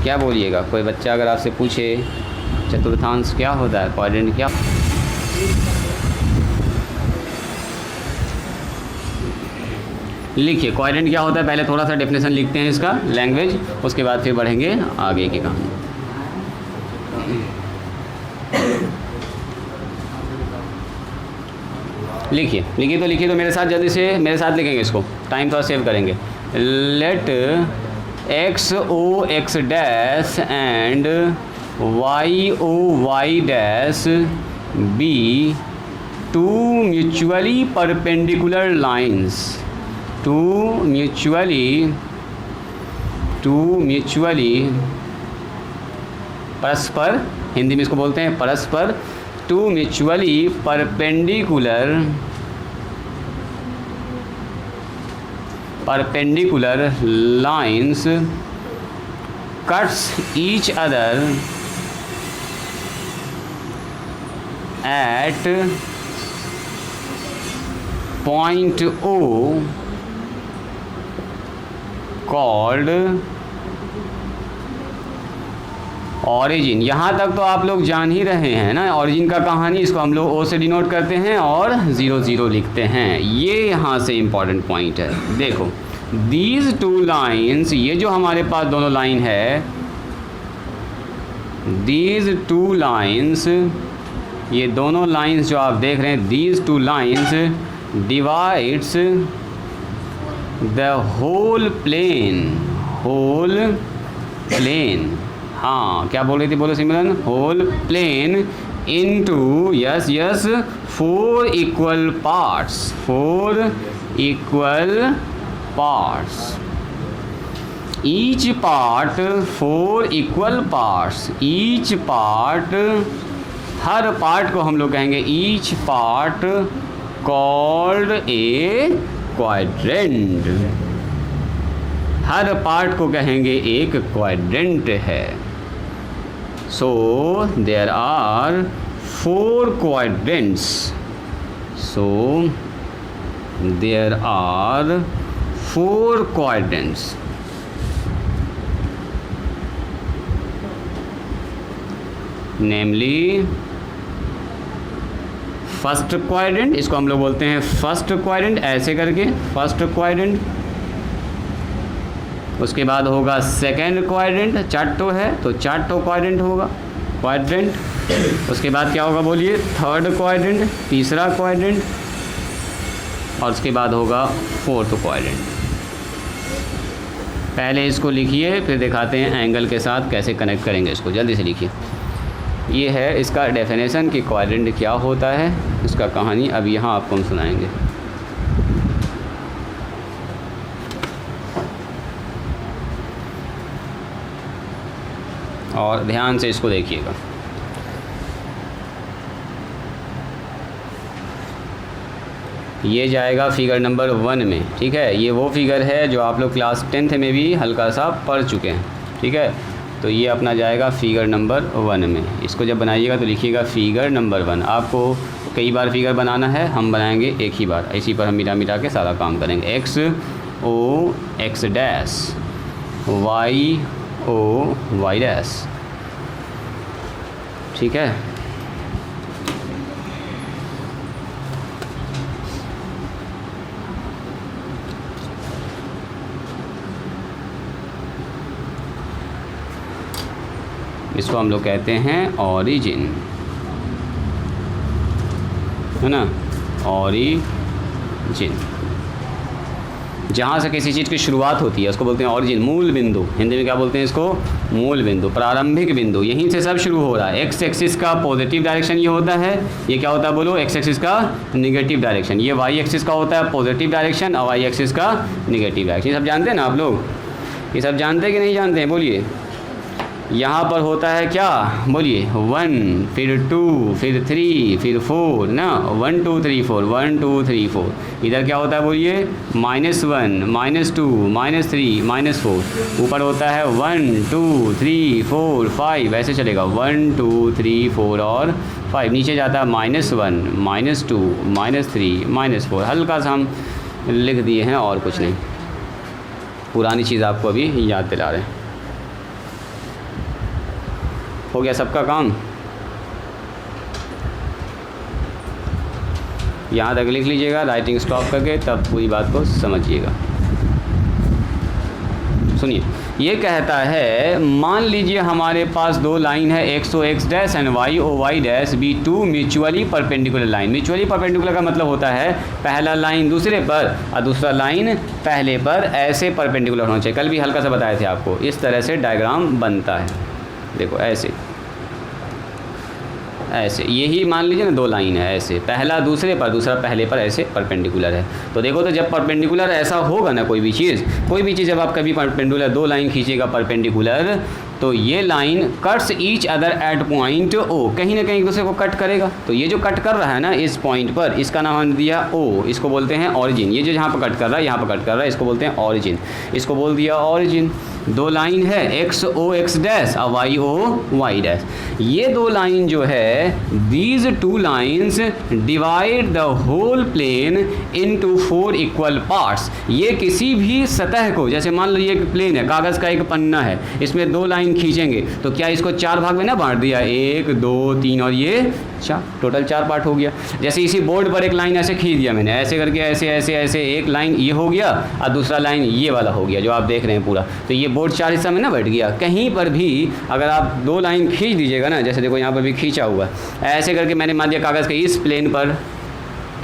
क्या बोलिएगा? कोई बच्चा अगर आपसे पूछे चतुर्थांश क्या होता है, क्वाड्रेंट क्या? लिखिए क्वाड्रेंट क्या होता है। पहले थोड़ा सा डेफिनेशन लिखते हैं इसका, लैंग्वेज, उसके बाद फिर बढ़ेंगे आगे की कहानी। लिखिए तो मेरे साथ जल्दी से मेरे साथ लिखेंगे इसको, टाइम थोड़ा सेव करेंगे। Let X O X dash and Y O Y dash be two mutually perpendicular lines, two mutually परस्पर, हिंदी में इसको बोलते हैं परस्पर, two mutually perpendicular lines cuts each other at point O called origin. यहाँ तक तो आप लोग जान ही रहे हैं ना ऑरिजिन का कहानी, इसको हम लोग ओ से डिनोट करते हैं और 0 0 लिखते हैं। ये यहाँ से इम्पॉर्टेंट पॉइंट है। देखो दीज टू लाइन्स, ये जो हमारे पास दोनों लाइन है, दीज टू लाइन्स, ये दोनों लाइन्स जो आप देख रहे हैं, these two lines divides the whole plane, हाँ क्या बोल रही थी, बोलो Simran, whole plane into, yes 4 equal parts, each part 4 equal parts, each part, हर पार्ट को हम लोग कहेंगे each part called a quadrant, हर पार्ट को कहेंगे एक क्वाड्रेंट है। So there are 4 quadrants, so there are 4 quadrants, namely first quadrant, इसको हम लोग बोलते हैं फर्स्ट क्वाड्रेंट, ऐसे करके फर्स्ट क्वाड्रेंट, उसके बाद होगा सेकंड क्वाड्रेंट, 4 है तो 4 क्वाड्रेंट होगा क्वाड्रेंट, उसके बाद क्या होगा बोलिए, थर्ड क्वाड्रेंट, तीसरा क्वाड्रेंट, और उसके बाद होगा 4th क्वाड्रेंट। पहले इसको लिखिए फिर दिखाते हैं एंगल के साथ कैसे कनेक्ट करेंगे इसको, जल्दी से लिखिए। ये है इसका डेफिनेशन कि क्वाड्रेंट क्या होता है, इसका कहानी अब यहाँ आपको हम सुनाएंगे। और ध्यान से इसको देखिएगा। ये जाएगा फिगर नंबर 1 में, ठीक है। ये वो फिगर है जो आप लोग क्लास 10th में भी हल्का सा पढ़ चुके हैं, ठीक है। तो ये अपना जाएगा फिगर नंबर 1 में। इसको जब बनाइएगा तो लिखिएगा फिगर नंबर 1। आपको कई बार फिगर बनाना है, हम बनाएंगे एक ही बार, इसी पर हम मिटा मिटा के सारा काम करेंगे। X O X dash, Y O Y dash, ठीक है। इसको हम लोग कहते हैं ऑरिजिन, है ना, ऑरिजिन। जहाँ से किसी चीज़ की शुरुआत होती है उसको बोलते हैं ऑरिजिन, मूल बिंदु। हिंदी में क्या बोलते हैं इसको, मूल बिंदु, प्रारंभिक बिंदु। यहीं से सब शुरू हो रहा है। एक्स एक्सिस का पॉजिटिव डायरेक्शन ये होता है, ये क्या होता है बोलो, एक्स एक्सिस का निगेटिव डायरेक्शन। ये वाई एक्सिस का होता है पॉजिटिव डायरेक्शन और वाई एक्सिस का निगेटिव डायरेक्शन। ये सब जानते हैं ना आप लोग, ये सब जानते हैं कि नहीं जानते हैं बोलिए। यहाँ पर होता है क्या बोलिए, 1 फिर 2 फिर 3 फिर 4 ना, 1 2 3 4, 1 2 3 4। इधर क्या होता है बोलिए, -1 -2 -3 -4। ऊपर होता है 1 2 3 4 5, ऐसे चलेगा 1 2 3 4 और 5। नीचे जाता है -1 -2 -3 -4। हल्का सा हम लिख दिए हैं और कुछ नहीं, पुरानी चीज़ आपको अभी याद दिला रहे हैं। हो गया सबका काम, यहाँ तक लिख लीजिएगा राइटिंग स्टॉप करके, तब पूरी बात को समझिएगा। सुनिए, ये कहता है मान लीजिए हमारे पास दो लाइन है X O X dash and Y O Y dash be two mutually perpendicular line. Mutually perpendicular का मतलब होता है पहला लाइन दूसरे पर और दूसरा लाइन पहले पर ऐसे परपेंडिकुलर होना चाहिए। कल भी हल्का सा बताए थे आपको, इस तरह से डायग्राम बनता है। देखो ऐसे ऐसे, यही मान लीजिए ना दो लाइन है ऐसे, पहला दूसरे पर दूसरा पहले पर ऐसे परपेंडिकुलर है। तो देखो तो जब परपेंडिकुलर ऐसा होगा ना कोई भी चीज़ जब आप कभी परपेंडिकुलर दो लाइन खींचेगा परपेंडिकुलर, तो ये line cuts each other at point O, कहीं ना कहीं एक दूसरे को कट करेगा। तो ये जो कट कर रहा है ना इस पॉइंट पर, इसका नाम हमने दिया ओ, इसको बोलते हैं ऑरिजिन। ये जो यहाँ पर कट कर रहा है, यहाँ पर कट कर रहा है, इसको बोलते हैं ऑरिजिन, इसको बोल दिया ऑरिजिन। दो लाइन है एक्स ओ एक्स डैश और वाई ओ वाई डैश। ये दो लाइन जो है, these two lines divide the whole plane into 4 equal parts. ये किसी भी सतह को, जैसे मान लो ये एक प्लेन है, कागज़ का एक पन्ना है, इसमें दो लाइन खींचेंगे तो क्या इसको 4 भाग में ना बांट दिया, 1 2 3 और ये 4, टोटल 4 पार्ट हो गया। जैसे इसी बोर्ड पर एक लाइन ऐसे खींच दिया मैंने, ऐसे करके ऐसे ऐसे ऐसे, एक लाइन ये हो गया और दूसरा लाइन ये वाला हो गया जो आप देख रहे हैं पूरा। तो ये बोर्ड 4 हिस्सा में ना बैठ गया। कहीं पर भी अगर आप दो लाइन खींच दीजिएगा ना, जैसे देखो यहाँ पर भी खींचा हुआ, ऐसे करके मैंने मान दिया कागज़ के इस प्लेन पर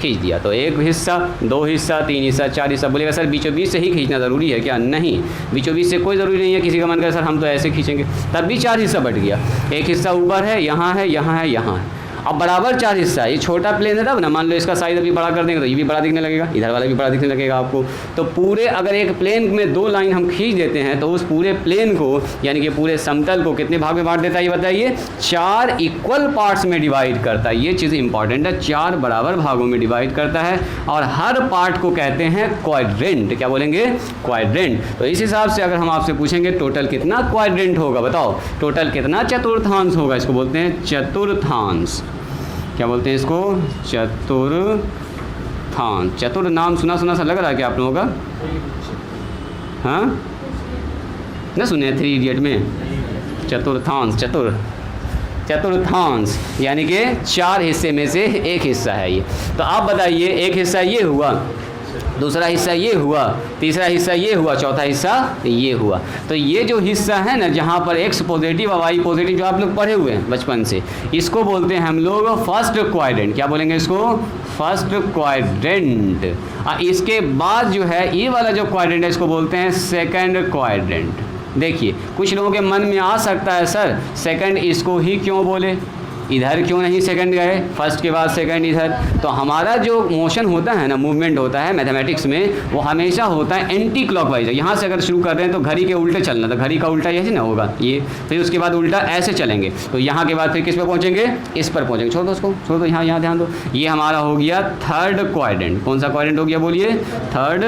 खींच दिया, तो एक हिस्सा, दो हिस्सा, 3 हिस्सा, 4 हिस्सा। बोलेगा सर बीचों बीच से ही खींचना ज़रूरी है क्या? नहीं, बीचों बीच से कोई ज़रूरी नहीं है। किसी का मन करे सर हम तो ऐसे खींचेंगे, तब भी 4 हिस्सा बट गया। एक हिस्सा ऊपर है, यहाँ है, यहाँ है, यहाँ है, अब बराबर 4 हिस्सा। ये छोटा प्लेन है तब ना, मान लो इसका साइज अभी बड़ा कर देंगे तो ये भी बड़ा दिखने लगेगा, इधर वाला भी बड़ा दिखने लगेगा आपको। तो पूरे अगर एक प्लेन में दो लाइन हम खींच देते हैं तो उस पूरे प्लेन को, यानी कि पूरे समतल को कितने भाग में बांट देता है ये बताइए? 4 इक्वल पार्ट्स में डिवाइड करता है। ये चीज़ इंपॉर्टेंट है, 4 बराबर भागों में डिवाइड करता है और हर पार्ट को कहते हैं क्वाड्रेंट। क्या बोलेंगे? क्वाड्रेंट। तो इस हिसाब से अगर हम आपसे पूछेंगे टोटल कितना क्वाड्रेंट होगा, बताओ टोटल कितना चतुर्थांश होगा, इसको बोलते हैं चतुर्थांश। क्या बोलते हैं इसको? चतुर्थांश। चतुर नाम सुना सुना सा लग रहा है क्या आप लोगों का? हाँ ना सुने 3 इडियट में? चतुर्थांश, चतुर्थांश यानी कि 4 हिस्से में से एक हिस्सा है ये। तो आप बताइए, एक हिस्सा ये हुआ, दूसरा हिस्सा ये हुआ, तीसरा हिस्सा ये हुआ, चौथा हिस्सा ये हुआ। तो ये जो हिस्सा है ना, जहाँ पर x पॉजिटिव और y पॉजिटिव, जो आप लोग पढ़े हुए हैं बचपन से, इसको बोलते हैं हम लोग फर्स्ट क्वाड्रेंट। क्या बोलेंगे इसको? First quadrant. और इसके बाद जो है ये वाला जो क्वाड्रेंट है, इसको बोलते हैं सेकंड क्वाड्रेंट। देखिए कुछ लोगों के मन में आ सकता है सर सेकंड इसको ही क्यों बोले, इधर क्यों नहीं सेकंड गए, फर्स्ट के बाद सेकंड इधर। तो हमारा जो मोशन होता है ना, मूवमेंट होता है मैथमेटिक्स में, वो हमेशा होता है एंटी क्लॉकवाइज। यहाँ से अगर शुरू कर रहे हैं तो घड़ी के उल्टे चलना, तो घड़ी का उल्टा ऐसे ना होगा ये, फिर उसके बाद उल्टा ऐसे चलेंगे, तो यहाँ के बाद फिर किस पे पहुँचेंगे? इस पर पहुँचेंगे। छोड़ दो उसको, छोड़ दो, यहाँ ध्यान दो। ये हमारा हो गया थर्ड क्वाड्रेंट। कौन सा क्वाड्रेंट हो गया बोलिए? थर्ड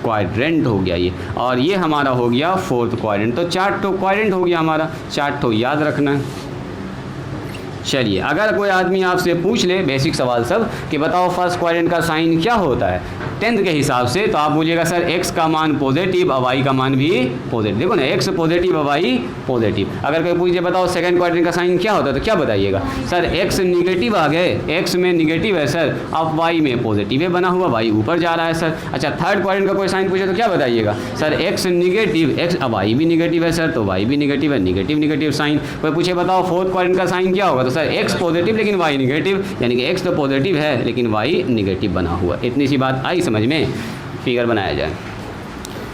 क्वाड्रेंट हो गया ये। और ये हमारा हो गया फोर्थ क्वाड्रेंट। तो 4 क्वाड्रेंट हो गया हमारा, 4 याद रखना है। चलिए, अगर कोई आदमी आपसे पूछ ले बेसिक सवाल सब कि बताओ फर्स्ट क्वाड्रेंट का साइन क्या होता है 10th के हिसाब से, तो आप बोलिएगा सर x का मान पॉजिटिव और y का मान भी पॉजिटिव। देखो ना, x पॉजिटिव और y पॉजिटिव। अगर कोई पूछे बताओ सेकंड क्वाड्रेंट का साइन क्या होता है, तो क्या बताइएगा? सर x निगेटिव आ गए, x में निगेटिव है सर, अब y में पॉजिटिव है बना हुआ, y ऊपर जा रहा है सर। अच्छा, थर्ड क्वाड्रेंट का कोई साइन पूछे तो क्या बताइएगा? सर x निगेटिव, x अब y भी निगेटिव है सर, तो y भी निगेटिव है, निगेटिव निगेटिव साइन। कोई पूछे बताओ फोर्थ क्वाड्रेंट का साइन क्या होगा, तो सर x पॉजिटिव लेकिन y निगेटिव, यानी कि x तो पॉजिटिव है लेकिन y निगेटिव बना हुआ। इतनी सी बात आई समझ में? फिगर बनाया जाए,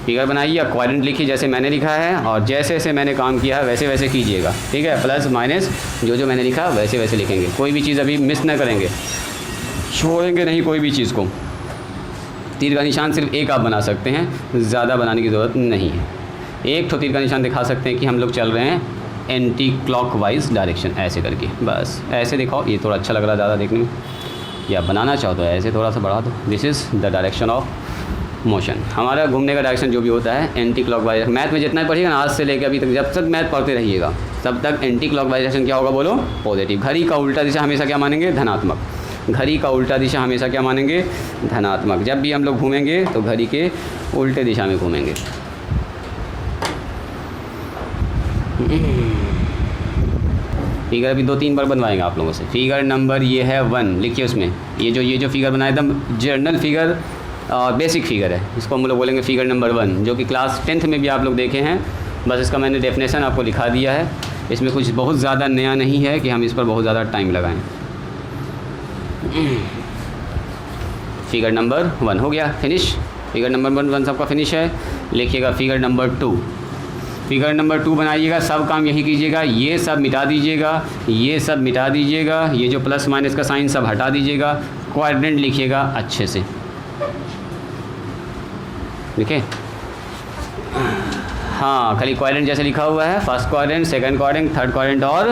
फिगर बनाइए या क्वाड्रेंट लिखिए जैसे मैंने लिखा है, और जैसे जैसे मैंने काम किया है वैसे वैसे कीजिएगा, ठीक है? प्लस माइनस जो जो मैंने लिखा वैसे वैसे लिखेंगे, कोई भी चीज़ अभी मिस ना करेंगे, छोड़ेंगे नहीं कोई भी चीज़ को। तीर का निशान सिर्फ एक आप बना सकते हैं, ज़्यादा बनाने की ज़रूरत नहीं है। एक तो तीर का निशान दिखा सकते हैं कि हम लोग चल रहे हैं एंटी क्लॉकवाइज डायरेक्शन, ऐसे करके बस ऐसे दिखाओ, ये थोड़ा अच्छा लग रहा है ज़्यादा देखने में। या बनाना चाहो तो ऐसे थोड़ा सा बढ़ा दो। This is the direction of motion. हमारा घूमने का डायरेक्शन जो भी होता है एंटी क्लॉकवाइज। मैथ में जितना पढ़िएगा ना आज से लेकर अभी तक, जब तक मैथ पढ़ते रहिएगा तब तक एंटी क्लॉकवाइज डायरेक्शन क्या होगा बोलो? पॉजिटिव। घड़ी का उल्टा दिशा हमेशा क्या मानेंगे? धनात्मक। घड़ी का उल्टा दिशा हमेशा क्या मानेंगे? धनात्मक। जब भी हम लोग घूमेंगे तो घड़ी के उल्टे दिशा में घूमेंगे। फिगर अभी 2-3 बार बनवाएंगे आप लोगों से। फिगर नंबर ये है 1, लिखिए उसमें ये जो फिगर बनाया एकदम जर्नल फिगर बेसिक फिगर है, इसको हम लोग बोलेंगे फिगर नंबर 1, जो कि क्लास 10th में भी आप लोग देखे हैं। बस इसका मैंने डेफिनेशन आपको लिखा दिया है, इसमें कुछ बहुत ज़्यादा नया नहीं है कि हम इस पर बहुत ज़्यादा टाइम लगाएं। फिगर नंबर 1 हो गया फिनिश। फिगर नंबर 1 सबका फिनिश है। लिखिएगा फिगर नंबर 2। फिगर नंबर 2 बनाइएगा, सब काम यही कीजिएगा, ये सब मिटा दीजिएगा, ये सब मिटा दीजिएगा, ये जो प्लस माइनस का साइन सब हटा दीजिएगा, क्वाड्रेंट लिखिएगा अच्छे से, ठीक है। हाँ, खाली क्वाड्रेंट जैसे लिखा हुआ है, first quadrant, second quadrant, third quadrant और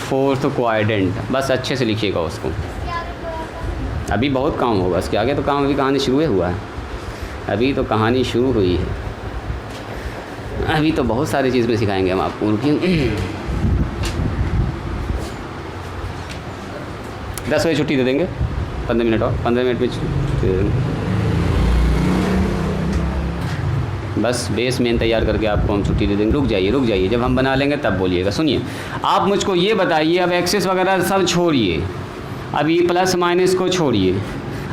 फोर्थ क्वाड्रेंट, बस अच्छे से लिखिएगा उसको। अभी बहुत काम होगा, इसके आगे तो काम, अभी कहानी शुरू हुआ है, अभी तो कहानी शुरू हुई है, अभी तो बहुत सारी चीज़ में सिखाएंगे हम आपको। 10 बजे छुट्टी दे देंगे, 15 मिनट और 15 मिनट में छुट्टी दे देंगे। बस बेस मेन तैयार करके आपको हम छुट्टी दे देंगे। रुक जाइए, जब हम बना लेंगे तब बोलिएगा। सुनिए, आप मुझको ये बताइए, अब एक्सेस वगैरह सब छोड़िए, अब ये प्लस माइनस को छोड़िए,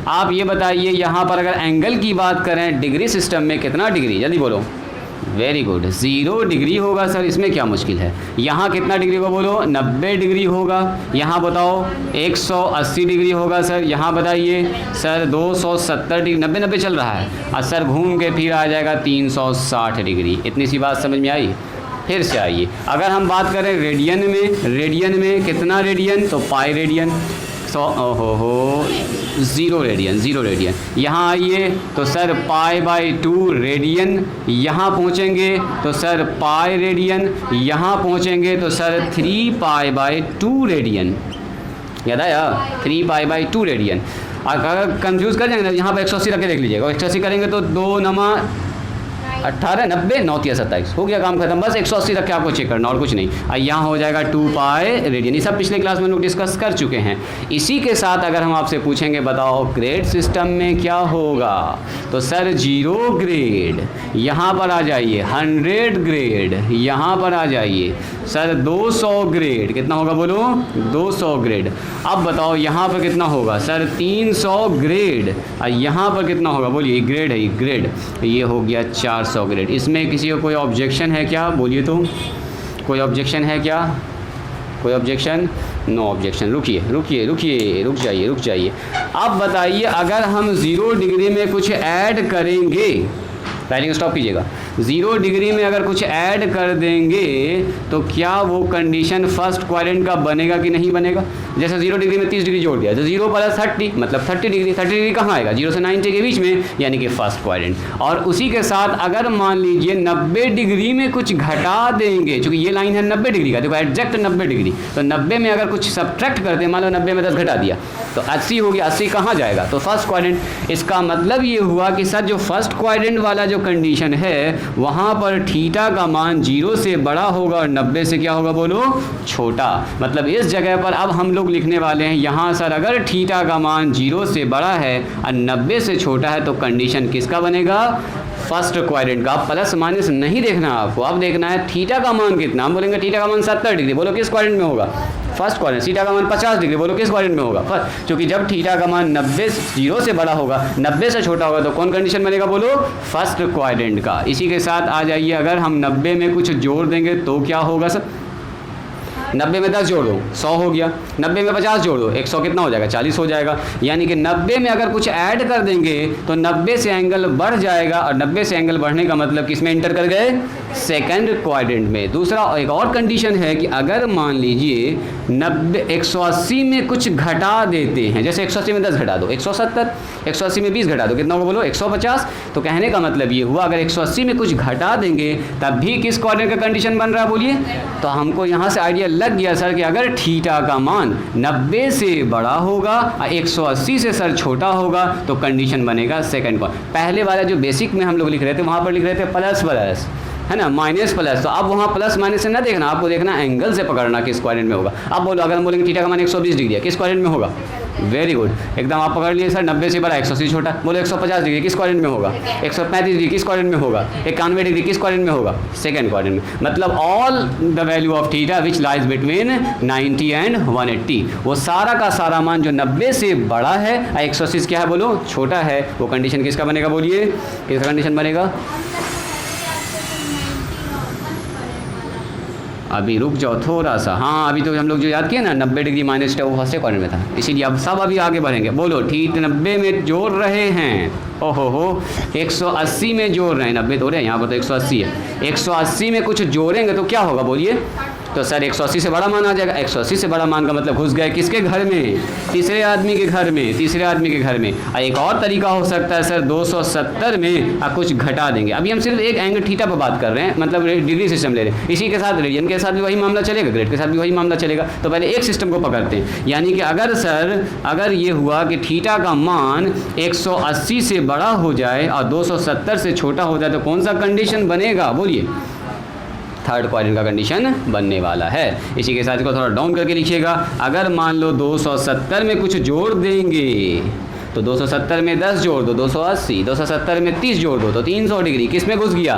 आप ये बताइए यहाँ पर अगर एंगल की बात करें डिग्री सिस्टम में कितना डिग्री, जल्दी बोलो। वेरी गुड, 0 डिग्री होगा सर, इसमें क्या मुश्किल है। यहाँ कितना डिग्री होगा बोलो, 90 डिग्री होगा। यहाँ बताओ 180 डिग्री होगा सर। यहाँ बताइए सर 270 डिग्री, 90 चल रहा है, और सर घूम के फिर आ जाएगा 360 डिग्री। इतनी सी बात समझ में आई। फिर से आइए, अगर हम बात करें रेडियन में कितना रेडियन, तो पाई रेडियन। 0 रेडियन। यहाँ आइए तो सर π/2 रेडियन, यहाँ पहुँचेंगे तो सर पाई रेडियन, यहाँ पहुँचेंगे तो सर 3π/2 रेडियन। याद आया, 3π/2 रेडियन। अगर कंफ्यूज कर जाएंगे ना, यहाँ पर 180 रख के देख लीजिएगा, 180 करेंगे तो 2 नमा 18, 90, 9 3 27, हो गया काम खत्म। बस 180 रख के आपको चेक करना और कुछ नहीं। और यहाँ हो जाएगा 2π रेडियन। ये सब पिछले क्लास में लोग डिस्कस कर चुके हैं। इसी के साथ अगर हम आपसे पूछेंगे बताओ ग्रेड सिस्टम में क्या होगा, तो सर 0 ग्रेड, यहाँ पर आ जाइए 100 ग्रेड, यहाँ पर आ जाइए सर 200 ग्रेड। कितना होगा बोलो, 200 ग्रेड। अब बताओ यहाँ पर कितना होगा सर 300 ग्रेड, और यहाँ पर कितना होगा बोलिए, ग्रेड है, ग्रेड, ये हो गया 400 ग्रेड। इसमें किसी को कोई ऑब्जेक्शन है क्या, बोलिए तो, कोई ऑब्जेक्शन है क्या, कोई ऑब्जेक्शन, नो ऑब्जेक्शन। रुक जाइए। अब बताइए अगर हम 0 डिग्री में कुछ ऐड करेंगे, राइटिंग स्टॉप कीजिएगा, 0 डिग्री में अगर कुछ ऐड कर देंगे तो क्या वो कंडीशन फर्स्ट क्वाड्रेंट का बनेगा कि नहीं बनेगा। जैसे 0 डिग्री में 30 डिग्री जोड़ दिया तो 0 + 30 मतलब 30 डिग्री। 30 डिग्री कहाँ आएगा, 0 से 90 के बीच में, यानी कि फर्स्ट क्वाड्रेंट। और उसी के साथ अगर मान लीजिए 90 डिग्री में कुछ घटा देंगे, चूँकि ये लाइन है 90 डिग्री का, देखो एग्जैक्ट 90 डिग्री, तो 90 में अगर कुछ सब्ट्रैक्ट करते हैं, मान लो 90 में 10 घटा दिया तो 80 हो गया। 80 कहाँ जाएगा, तो फर्स्ट क्वाड्रेंट। इसका मतलब ये हुआ कि सर जो फर्स्ट क्वाड्रेंट वाला जो कंडीशन है वहाँ पर थीटा का मान 0 से बड़ा होगा और 90 से क्या होगा बोलो, छोटा। मतलब इस जगह पर अब हम लोग लिखने वाले हैं यहाँ सर अगर थीटा का मान 0 से बड़ा है और 90 से छोटा है तो कंडीशन किसका बनेगा, फर्स्ट क्वाड्रेंट का। प्लस माइनस नहीं देखना आपको, अब देखना है थीटा का मान कितना। हम बोलेंगे थीटा का मान 70 डिग्री, बोलो किस क्वाड्रेंट में होगा, फर्स्ट क्वाड्रेंट। थीटा का मान 50 डिग्री, बोलो किस क्वाड्रेंट में होगा, फर्स्ट। क्योंकि जब थीटा का मान 90 0 से बड़ा होगा, 90 से छोटा होगा तो कौन कंडीशन बनेगा बोलो, फर्स्ट क्वाड्रेंट का। इसी के साथ आ जाइए, अगर हम 90 में कुछ जोड़ देंगे तो क्या होगा सर, 90 में 10 जोड़ दो 100 हो गया, 90 में 50 जोड़ दो 100 कितना हो जाएगा, 40 हो जाएगा। यानी कि 90 में अगर कुछ ऐड कर देंगे तो 90 से एंगल बढ़ जाएगा, और 90 से एंगल बढ़ने का मतलब किस में इंटर कर गए, सेकंड क्वाड्रेंट में। दूसरा एक और कंडीशन है कि अगर मान लीजिए 180 में कुछ घटा देते हैं, जैसे 180 में 10 घटा दो 170, 180 में 20 घटा दो कितना होगा बोलो 150। तो कहने का मतलब ये हुआ अगर 180 में कुछ घटा देंगे तब भी किस क्वाड्रेंट का कंडीशन बन रहा है बोलिए। तो हमको यहाँ से आइडिया लग गया सर कि अगर थीटा का मान 90 से बड़ा होगा और 180 से सर छोटा होगा तो कंडीशन बनेगा सेकंड क्वाड्रेंट। पहले वाला जो बेसिक में हम लोग लिख रहे थे वहाँ पर लिख रहे थे प्लस प्लस, है ना, माइनस प्लस। तो अब वहाँ प्लस माइनस से ना देखना, आपको देखना एंगल से पकड़ना किस क्वाड्रेंट में होगा। अब बोलो अगर हम बोलेंगे थीटा का मान 120 डिग्री है, किस क्वाड्रेंट में होगा, वेरी गुड, एकदम आप पकड़ लिए सर। 90 से बड़ा 180 छोटा। बोलो 150 डिग्री किस क्वाड्रेंट में होगा? 135 डिग्री किस क्वाड्रेंट में होगा? 91 डिग्री किस क्वाड्रेंट में होगा? सेकंड क्वाड्रेंट में। मतलब all the value of theta which lies between 90 and 180, वो सारा का सारा मान जो 90 से बड़ा है 180 से क्या है बोलो? छोटा है। वो कंडीशन किसका बनेगा? बोलिए किसका कंडीशन बनेगा? अभी रुक जाओ थोड़ा सा। हाँ, अभी तो हम लोग जो याद किए ना 90 डिग्री माइनस वो फर्स्ट क्वाड्रेंट में था, इसीलिए अब सब अभी आगे बढ़ेंगे। बोलो ठीक 90 में जोड़ रहे हैं, ओहो हो 180 में जोड़ रहे हैं। 90 तो रहे हैं, यहाँ पर तो 180 है। 180 में कुछ जोड़ेंगे तो क्या होगा बोलिए? तो सर 180 से बड़ा मान आ जाएगा। 180 से बड़ा मान का मतलब घुस गए किसके घर में? तीसरे आदमी के घर में, तीसरे आदमी के घर में। और एक और तरीका हो सकता है सर 270 में कुछ घटा देंगे। अभी हम सिर्फ एक एंगल थीटा पर बात कर रहे हैं, मतलब डिग्री सिस्टम ले रहे हैं। इसी के साथ रेडियन के साथ भी वही मामला चलेगा, ग्रेड के साथ भी वही मामला चलेगा। तो पहले एक सिस्टम को पकड़ते हैं, यानी कि अगर ये हुआ कि थीटा का मान 180 से बड़ा हो जाए और 270 से छोटा हो जाए तो कौन सा कंडीशन बनेगा बोलिए? थर्ड क्वाड्रेंट का कंडीशन बनने वाला है। इसी के साथ को थोड़ा डाउन करके लिखिएगा। अगर मान लो 270 में कुछ जोड़ देंगे तो 270 में 10 जोड़ दो 280, 270 में 30 जोड़ दो तो 300 डिग्री किस में घुस गया?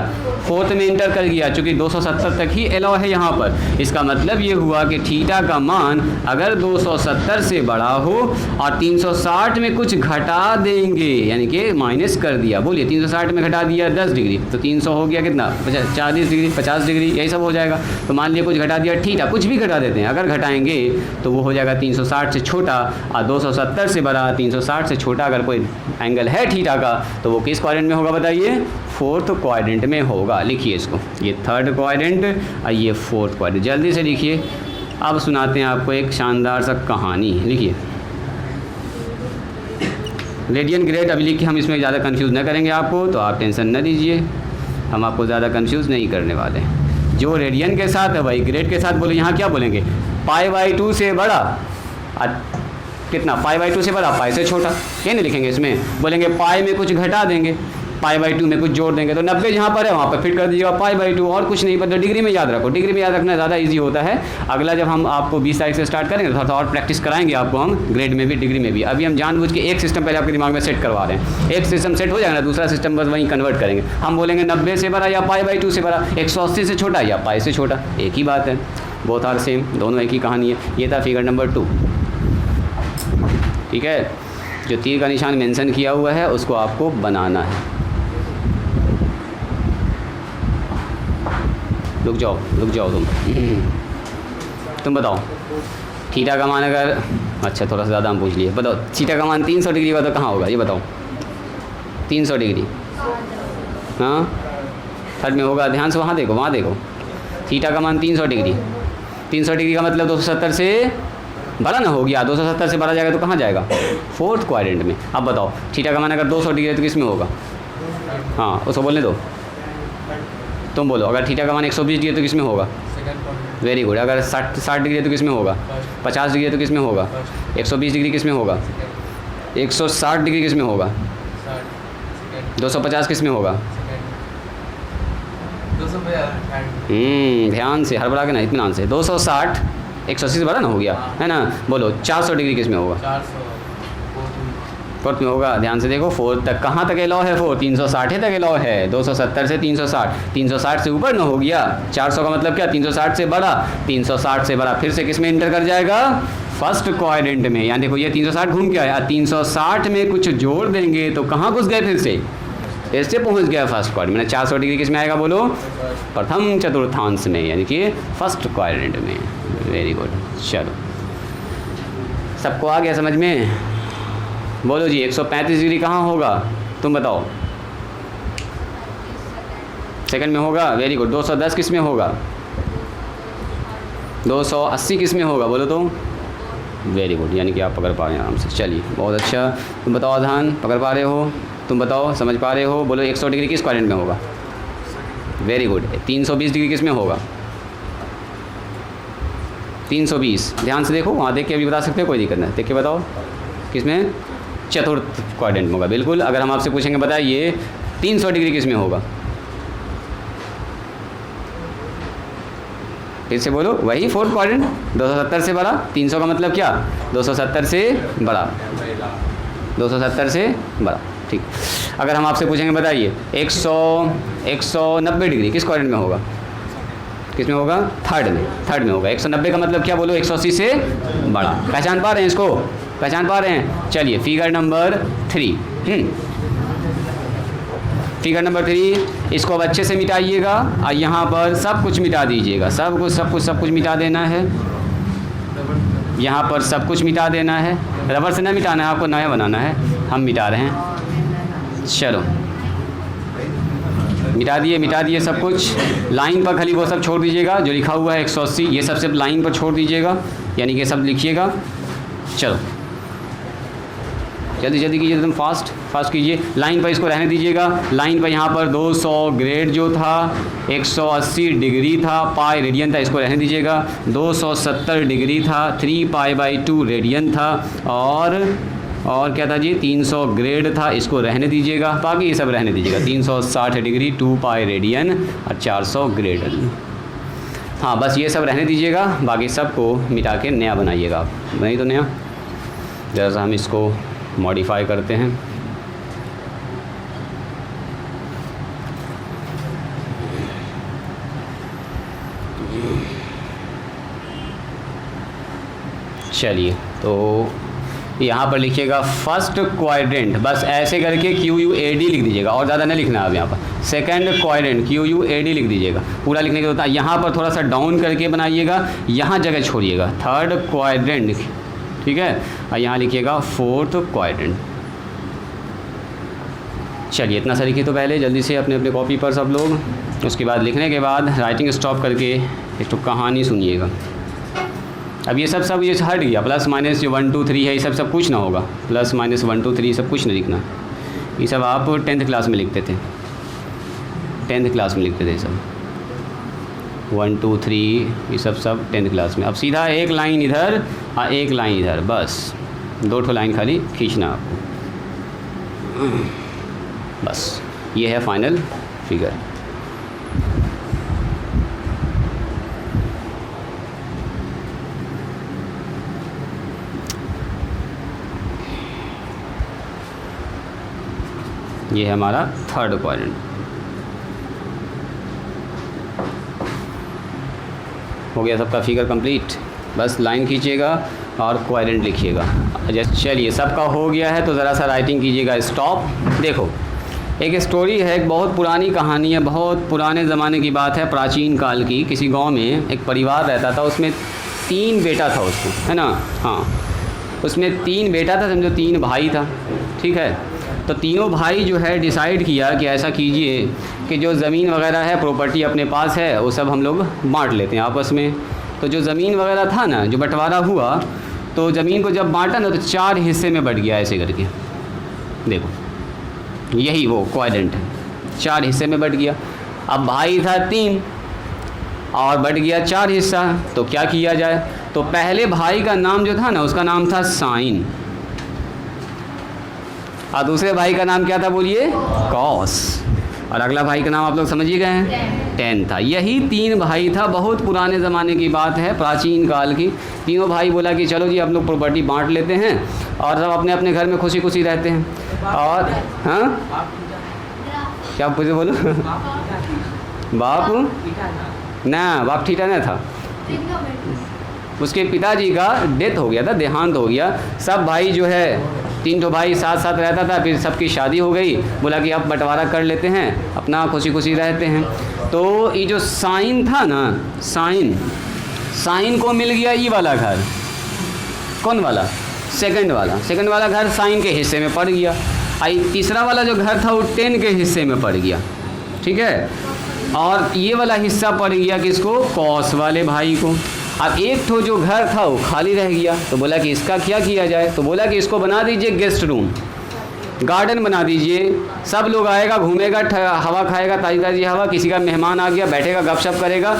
फोर्थ में इंटर कर गया, चूँकि 270 तक ही अलाउ है यहाँ पर। इसका मतलब ये हुआ कि थीटा का मान अगर 270 से बड़ा हो और 360 में कुछ घटा देंगे, यानी कि माइनस कर दिया। बोलिए 360 में घटा दिया 10 डिग्री तो 300 हो गया कितना? 40 डिग्री, 50 डिग्री, यही सब हो जाएगा। तो मान लिया कुछ घटा दिया, थीटा कुछ भी घटा देते हैं, अगर घटाएंगे तो वो हो जाएगा 360 से छोटा और 270 से बड़ा। 360 से छोटा अगर कोई एंगल है थीटा का तो वो किस क्वाड्रेंट में होगा बताइए? फोर्थ क्वाड्रेंट में होगा। लिखिए इसको, ये थर्ड क्वाड्रेंट और ये फोर्थ क्वाड्रेंट। जल्दी से लिखिए। अब सुनाते हैं आपको एक शानदार सा कहानी। लिखिए रेडियन ग्रेड अभी लिखिए, हम इसमें ज़्यादा कंफ्यूज न करेंगे आपको, तो आप टेंशन न लीजिए, हम आपको ज़्यादा कंफ्यूज नहीं करने वाले। जो रेडियन के साथ है वही ग्रेड के साथ बोले। यहाँ क्या बोलेंगे? π/2 से बड़ा कितना? π/2 से बड़ा, पाई से छोटा। ये नहीं लिखेंगे इसमें, बोलेंगे पाई में कुछ घटा देंगे, π/2 में कुछ जोड़ देंगे। तो 90 जहाँ पर है वहाँ पर फिट कर दीजिएगा π/2, और कुछ नहीं। पर डिग्री में याद रखो, डिग्री में याद रखना ज़्यादा इजी होता है। अगला जब हम आपको 20 तारीख से स्टार्ट करेंगे थोड़ा और प्रैक्टिस कराएंगे आपको हम, ग्रेड में भी डिग्री में भी। अभी हम जानबूझ के एक सिस्टम पहले आपके दिमाग में सेट करवा रहे हैं। एक सिस्टम सेट हो जाएगा ना, दूसरा सिस्टम बस वहीं कन्वर्ट करेंगे। हम बोलेंगे 90 से बड़ा या π/2 से बड़ा, 180 से छोटा या पाई से छोटा, एक ही बात है। बोथ आर सेम, दोनों एक ही कहानी है। ये था फिगर नंबर 2। ठीक है, जो तीर का निशान मेंशन किया हुआ है उसको आपको बनाना है। रुक जाओ तुम बताओ थीटा का मान अगर, अच्छा थोड़ा सा ज़्यादा हम पूछ लिए, बताओ थीटा का मान 300 डिग्री का तो कहाँ होगा ये बताओ? 300 डिग्री, हाँ थर्ड में होगा। ध्यान से वहाँ देखो थीटा का मान 300 डिग्री। 300 डिग्री का मतलब 270 से बड़ा ना हो गया, 270 से बड़ा जाएगा तो कहाँ जाएगा? फोर्थ क्वाड्रेंट में। अब बताओ थीटा का मान अगर 200 डिग्री है तो किस में होगा? हाँ उसको बोलने दो, तुम बोलो। अगर थीटा का मान 120 डिग्री है तो किस में होगा? Very good. अगर 60 डिग्री है तो किस में होगा? 50 डिग्री है तो किस में होगा? 120 डिग्री किस में होगा? 160 डिग्री किस में होगा? 250 किस में होगा? ध्यान से, हड़बड़ा के ना, इत्मीनान से। 260 180 से बड़ा ना हो गया है ना? बोलो 400 डिग्री किस में होगा? फोर्थ में होगा। ध्यान से देखो, फोर्थ तक कहाँ तक अलाउ है? 360 तक अलाउ है। 270 से 360, 360 से ऊपर ना हो गया। 400 का मतलब क्या? 360 से बड़ा, 360 से बड़ा फिर से किस में इंटर कर जाएगा? फर्स्ट क्वाड्रेंट में। यहाँ देखो ये 360 घूम के आया, 360 में कुछ जोड़ देंगे तो कहाँ घुस गए? फिर से ऐसे पहुँच गया फर्स्ट क्वाड्रेंट में। 400 डिग्री किस में आएगा बोलो? प्रथम चतुर्थांश में, यानी कि फर्स्ट क्वाड्रेंट में। वेरी गुड, चलो सबको आ गया समझ में? बोलो जी 135 डिग्री कहाँ होगा तुम बताओ? सेकंड में होगा। Very good. 210 किस में होगा? 280 किस में होगा बोलो तो? वेरी गुड, यानी कि आप पकड़ पा रहे हैं आराम से। चलिए बहुत अच्छा। तुम बताओ आधान, पकड़ पा रहे हो? तुम बताओ समझ पा रहे हो? बोलो 100 डिग्री किस क्वाड्रेंट में होगा? Very good. 320 डिग्री किस में होगा? 320। ध्यान से देखो, वहाँ देख के अभी बता सकते हो, कोई दिक्कत नहीं, देख के बताओ किस में? चतुर्थ क्वाड्रेंट में होगा। बिल्कुल। अगर हम आपसे पूछेंगे बताइए 300 डिग्री किस में होगा? फिर से बोलो, वही फोर्थ क्वाड्रेंट। 270 से बड़ा, 300 का मतलब क्या, 270 से बड़ा, 270 से बड़ा। ठीक, अगर हम आपसे पूछेंगे बताइए 190 डिग्री किस क्वाड्रेंट में होगा, किस में होगा, थर्ड में होगा। 190 का मतलब क्या बोलो, 180 से बड़ा। पहचान पा रहे हैं इसको, पहचान पा रहे हैं। चलिए फिगर नंबर 3, फिगर नंबर 3, इसको अब अच्छे से मिटाइएगा और यहाँ पर सब कुछ मिटा दीजिएगा, सब कुछ मिटा देना है। यहाँ पर सब कुछ मिटा देना है, रबर से ना मिटाना है, आपको नया बनाना है। हम मिटा रहे हैं, चलो मिटा दिए सब कुछ। लाइन पर खाली वो सब छोड़ दीजिएगा जो लिखा हुआ है 180, ये सब सिर्फ लाइन पर छोड़ दीजिएगा, यानी कि सब लिखिएगा। चलो जल्दी कीजिए, एकदम फास्ट कीजिए। लाइन पर इसको रहने दीजिएगा। लाइन पर यहाँ पर 200 ग्रेड जो था, 180 डिग्री था, पाई रेडियन था, इसको रहने दीजिएगा। 270 डिग्री था, 3π/2 रेडियन था, और क्या था जी, 300 ग्रेड था, इसको रहने दीजिएगा। बाकी ये सब रहने दीजिएगा। 360 डिग्री, 2π रेडियन और 400 ग्रेड। हाँ बस ये सब रहने दीजिएगा, बाकी सबको मिटा के नया बनाइएगा आप। नहीं तो नया, जरा सा हम इसको मॉडिफाई करते हैं। चलिए तो यहाँ पर लिखिएगा फर्स्ट क्वाड्रेंट, बस ऐसे करके QUAD लिख दीजिएगा, और ज़्यादा नहीं लिखना है। अब यहाँ पर सेकंड क्वाड्रेंट QUAD लिख दीजिएगा। पूरा लिखने के होता है, यहाँ पर थोड़ा सा डाउन करके बनाइएगा, यहाँ जगह छोड़िएगा। थर्ड क्वाड्रेंट, ठीक है, और यहाँ लिखिएगा फोर्थ क्वाड्रेंट। चलिए इतना सा लिखिए तो पहले जल्दी से अपने अपने कॉपी पर सब लोग। उसके बाद लिखने के बाद राइटिंग स्टॉप करके एक तो कहानी सुनिएगा। अब ये सब ये हट गया, प्लस माइनस जो 1 2 3 है, ये सब कुछ ना होगा। प्लस माइनस 1 2 3 सब कुछ नहीं लिखना। ये सब आप 10th क्लास में लिखते थे, 10th क्लास में लिखते थे सब। 1 2 3 ये सब 10th क्लास में। अब सीधा एक लाइन इधर और एक लाइन इधर, बस 2 लाइन खाली खींचना आपको, बस ये है फाइनल फिगर। ये है हमारा थर्ड क्वाड्रेंट। हो गया सबका फिगर कंप्लीट। बस लाइन खींचिएगा और क्वाड्रेंट लिखिएगा। चलिए सबका हो गया है तो ज़रा सा राइटिंग कीजिएगा स्टॉप। देखो एक स्टोरी है, एक बहुत पुरानी कहानी है, बहुत पुराने ज़माने की बात है, प्राचीन काल की। किसी गांव में एक परिवार रहता था, उसमें 3 बेटा था उसको, है ना। हाँ उसमें 3 बेटा था, समझो 3 भाई था, ठीक है। तो तीनों भाई जो है डिसाइड किया कि ऐसा कीजिए कि जो ज़मीन वगैरह है, प्रॉपर्टी अपने पास है, वो सब हम लोग बांट लेते हैं आपस में। तो जो ज़मीन वगैरह था ना, जो बंटवारा हुआ, तो ज़मीन को जब बांटा ना तो 4 हिस्से में बट गया ऐसे करके। देखो यही वो क्वाड्रेंट है, 4 हिस्से में बट गया। अब भाई था 3 और बट गया 4 हिस्सा, तो क्या किया जाए। तो पहले भाई का नाम जो था ना, उसका नाम था साइन, और दूसरे भाई का नाम क्या था बोलिए, कॉस, और अगला भाई का नाम आप लोग समझ ही गए हैं, 10 था। यही 3 भाई था, बहुत पुराने ज़माने की बात है, प्राचीन काल की। तीनों भाई बोला कि चलो जी हम लोग प्रॉपर्टी बांट लेते हैं और सब अपने अपने घर में खुशी खुशी रहते हैं। और हाँ क्या पूछे बोलो बाप ना, बाप ठीठा नहीं था, उसके पिताजी का डेथ हो गया था, देहांत हो गया। सब भाई जो है 3 भाई साथ साथ रहता था, फिर सबकी शादी हो गई, बोला कि अब बंटवारा कर लेते हैं, अपना खुशी खुशी रहते हैं। तो ये जो साइन था ना, साइन को मिल गया ये वाला घर। कौन वाला, सेकंड वाला घर साइन के हिस्से में पड़ गया। आई तीसरा वाला जो घर था वो 10 के हिस्से में पड़ गया, ठीक है। और ये वाला हिस्सा पड़ गया किसको, कॉस वाले भाई को। अब एक तो जो घर था वो खाली रह गया, तो बोला कि इसका क्या किया जाए। तो बोला कि इसको बना दीजिए गेस्ट रूम, गार्डन बना दीजिए, सब लोग आएगा, घूमेगा, हवा खाएगा, ताज़ी ताज़ी हवा, किसी का मेहमान आ गया बैठेगा, गपशप करेगा,